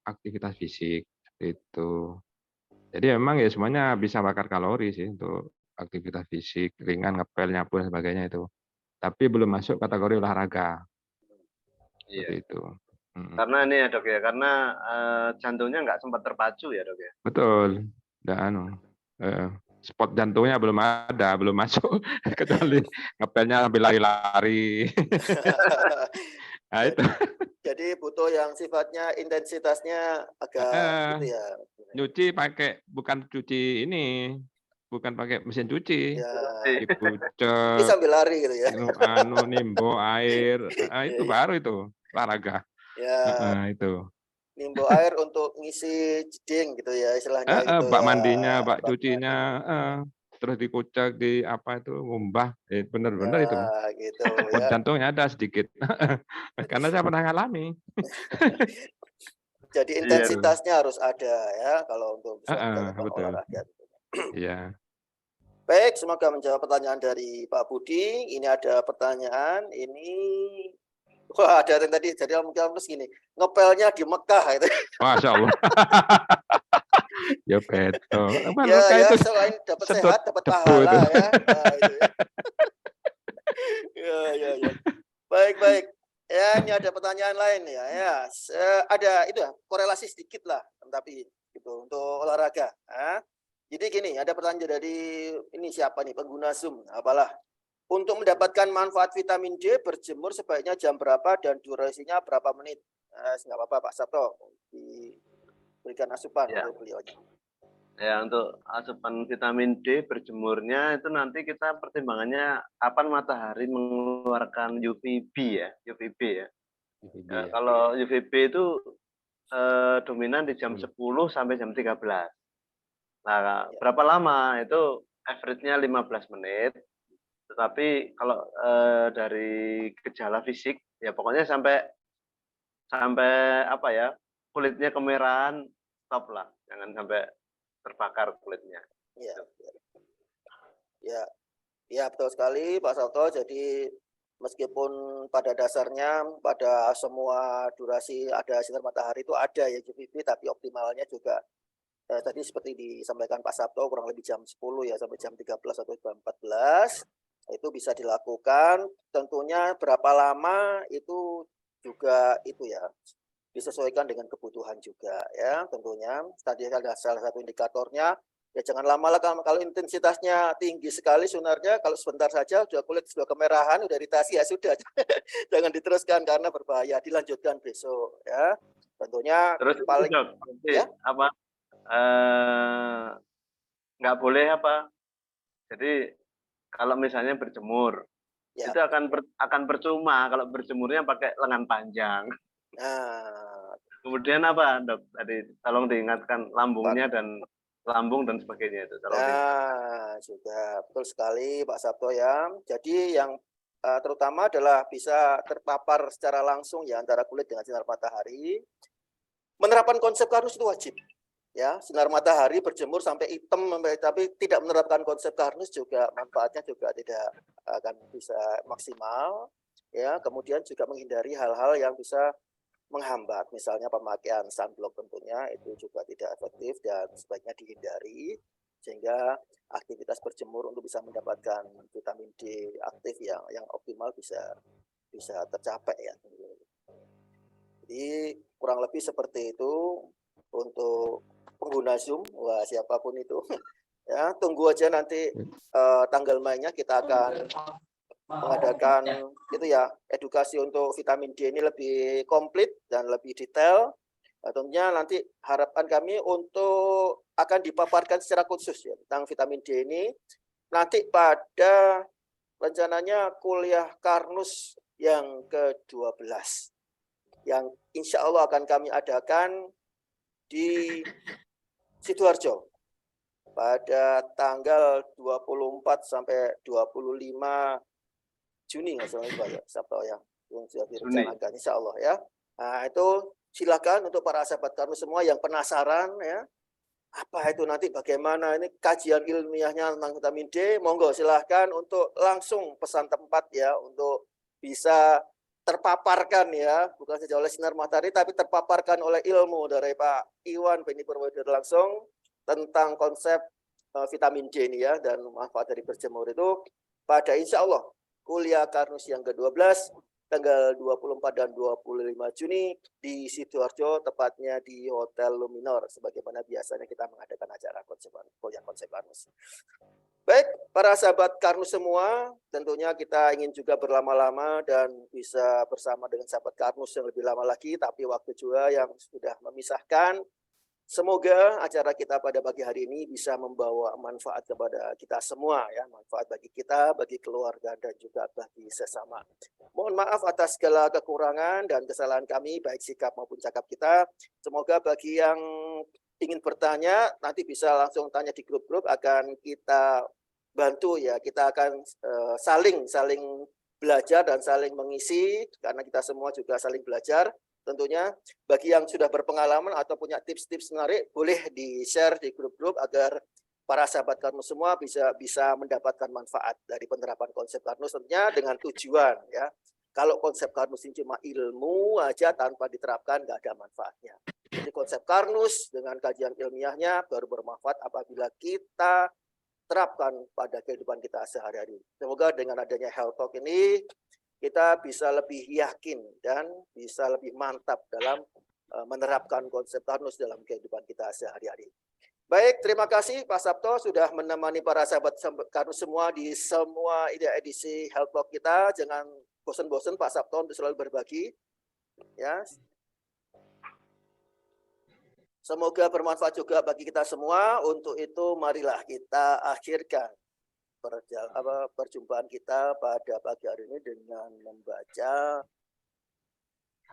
aktivitas fisik itu. Jadi memang ya semuanya bisa bakar kalori sih untuk aktivitas fisik ringan, ngepel, nyapu dan sebagainya itu. Tapi belum masuk kategori olahraga. Seperti itu. Karena ini ya dok ya, karena jantungnya nggak sempat terpacu ya dok ya. Betul. Spot jantungnya belum ada, belum masuk, kecuali ngepelnya sambil lari-lari. Nah, itu. Jadi butuh yang sifatnya intensitasnya agak gitu ya. Nyuci pakai bukan cuci ini, bukan pakai mesin cuci. Ya. Dibucek. Ini sambil lari gitu ya. Nimbo air, itu baru itu olahraga. Ya. Itu. Nimbo air untuk ngisi jeding gitu ya istilahnya gitu bak ya. mandinya, bak cucinya, terus dikucek di apa itu ngumbah, bener-bener itu. Gitu Spot ya. jantungnya ada sedikit. Karena saya pernah ngalami. Jadi intensitasnya harus ada ya kalau untuk bisa melakukan olahraga. Iya. Baik, semoga menjawab pertanyaan dari Pak Budi. Ini ada pertanyaan ini. Wah, ada yang tadi jadi mungkin gini, ngepelnya di Mekah itu. Masya Allah. Ya betul. Ya, selain dapat sehat, dapat pahala ya. Nah, itu ya. Ya. Baik. Ya, ini ada pertanyaan lain ya. Ya, ada itu ya, korelasi sedikit lah, tapi gitu untuk olahraga. Jadi gini, ada pertanyaan dari ini siapa nih, pengguna Zoom, apalah. Untuk mendapatkan manfaat vitamin D, berjemur sebaiknya jam berapa dan durasinya berapa menit? Nggak apa-apa Pak Sabto, diberikan asupan Ya. untuk beliau. Ya, untuk asupan vitamin D berjemurnya itu nanti kita pertimbangannya kapan matahari mengeluarkan UVB ya, UVB ya. UVB Ya, ya. kalau UVB itu dominan di jam 10 sampai jam 13. Nah, berapa lama? Itu average-nya 15 menit. Tetapi kalau dari gejala fisik ya pokoknya sampai apa ya, kulitnya kemerahan, stop lah, jangan sampai terbakar kulitnya. Ya, ya betul sekali Pak Sabto. Jadi meskipun pada dasarnya pada semua durasi ada sinar matahari itu ada ya UVB, tapi optimalnya juga tadi seperti disampaikan Pak Sabto kurang lebih jam 10 ya sampai jam 13 atau jam 14 itu bisa dilakukan. Tentunya berapa lama itu juga itu ya disesuaikan dengan kebutuhan juga ya tentunya. Tadi ada salah satu indikatornya ya jangan lama lah kalau intensitasnya tinggi sekali sunarnya, kalau sebentar saja sudah kulit sudah kemerahan, udah iritasi ya sudah jangan diteruskan karena berbahaya, dilanjutkan besok ya. Tentunya Terus paling ya apa nggak boleh apa? Jadi kalau misalnya berjemur ya. itu akan percuma kalau berjemurnya pakai lengan panjang. Nah, Kemudian apa, Dok? Tadi tolong diingatkan lambung dan sebagainya itu. juga betul sekali Pak Sabto ya. Jadi yang terutama adalah bisa terpapar secara langsung ya antara kulit dengan sinar matahari. Menerapkan konsep karnus itu wajib. Ya, sinar matahari berjemur sampai hitam, tapi tidak menerapkan konsep karnus juga manfaatnya juga tidak akan bisa maksimal. Ya, kemudian juga menghindari hal-hal yang bisa menghambat, misalnya pemakaian sunblock tentunya itu juga tidak efektif dan sebaiknya dihindari sehingga aktivitas berjemur untuk bisa mendapatkan vitamin D aktif yang optimal bisa tercapai ya. Jadi kurang lebih seperti itu untuk pengguna Zoom, wah siapapun itu ya tunggu aja nanti tanggal mainnya kita akan mengadakan itu ya edukasi untuk vitamin D ini lebih komplit dan lebih detail. Tentunya nanti harapan kami untuk akan dipaparkan secara khusus ya tentang vitamin D ini nanti pada rencananya kuliah Karnus yang ke-12 yang insya Allah akan kami adakan di Sidoarjo pada tanggal 24 sampai 25 Juni nggak salah Pak ya, Sabto ya, yang sudah direncanakan insya Allah ya. Nah itu silakan untuk para sahabat kami semua yang penasaran ya, apa itu nanti bagaimana ini kajian ilmiahnya tentang vitamin D, monggo silahkan untuk langsung pesan tempat ya untuk bisa terpaparkan ya, bukan saja oleh sinar matahari tapi terpaparkan oleh ilmu dari Pak Iwan Beni Purwodadi langsung tentang konsep vitamin D ini ya dan manfaat dari berjemur itu pada insya Allah kuliah Karnus yang ke-12 tanggal 24 dan 25 Juni di Sidoarjo, tepatnya di Hotel Luminor sebagaimana biasanya kita mengadakan acara kuliah konsep Karnus. Baik, para sahabat Karnus semua, tentunya kita ingin juga berlama-lama dan bisa bersama dengan sahabat Karnus yang lebih lama lagi, tapi waktu juga yang sudah memisahkan. Semoga acara kita pada pagi hari ini bisa membawa manfaat kepada kita semua ya, manfaat bagi kita, bagi keluarga dan juga bagi sesama. Mohon maaf atas segala kekurangan dan kesalahan kami baik sikap maupun cakap kita. Semoga bagi yang ingin bertanya nanti bisa langsung tanya di grup-grup, akan kita bantu ya, kita akan saling belajar dan saling mengisi karena kita semua juga saling belajar. Tentunya bagi yang sudah berpengalaman atau punya tips-tips menarik boleh di-share di grup-grup agar para sahabat Karnus semua bisa mendapatkan manfaat dari penerapan konsep Karnus, tentunya dengan tujuan ya. Kalau konsep Karnus ini cuma ilmu aja tanpa diterapkan nggak ada manfaatnya. Jadi konsep Karnus dengan kajian ilmiahnya baru bermanfaat apabila kita terapkan pada kehidupan kita sehari-hari. Semoga dengan adanya Health Talk ini kita bisa lebih yakin dan bisa lebih mantap dalam menerapkan konsep Karnus dalam kehidupan kita sehari-hari. Baik, terima kasih Pak Sabto sudah menemani para sahabat Karnus semua di semua edisi Health Talk kita. Jangan bosan-bosan Pak Sabto untuk selalu berbagi. Ya. Semoga bermanfaat juga bagi kita semua. Untuk itu marilah kita akhirkan perjumpaan kita pada pagi hari ini dengan membaca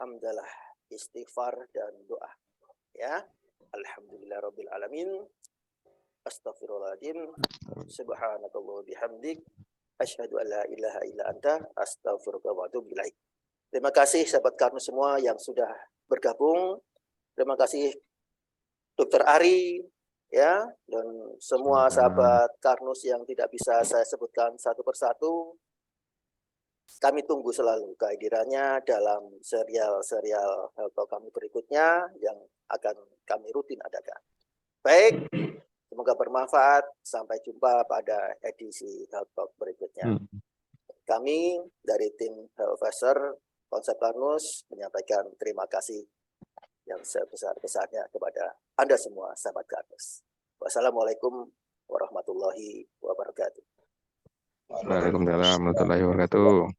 hamdalah, istighfar dan doa. Ya, alhamdulillahirabbil alamin. Astaghfirullahaladzim. Subhanakallah bihamdik. Asyhadu an la ilaha illa anta astaghfiruka wa atubu ilaik. Terima kasih sahabat Karnus semua yang sudah bergabung. Terima kasih Dr. Ari, ya, dan semua sahabat Karnus yang tidak bisa saya sebutkan satu persatu. Kami tunggu selalu kehadirannya dalam serial-serial Health Talk kami berikutnya yang akan kami rutin adakan. Baik, semoga bermanfaat. Sampai jumpa pada edisi Health Talk berikutnya. Kami dari tim Health Advisor Konsep Karnus menyampaikan terima kasih yang sebesar-besarnya kepada Anda semua sahabat Karnus. Wassalamualaikum warahmatullahi wabarakatuh. Waalaikumsalam warahmatullahi wabarakatuh.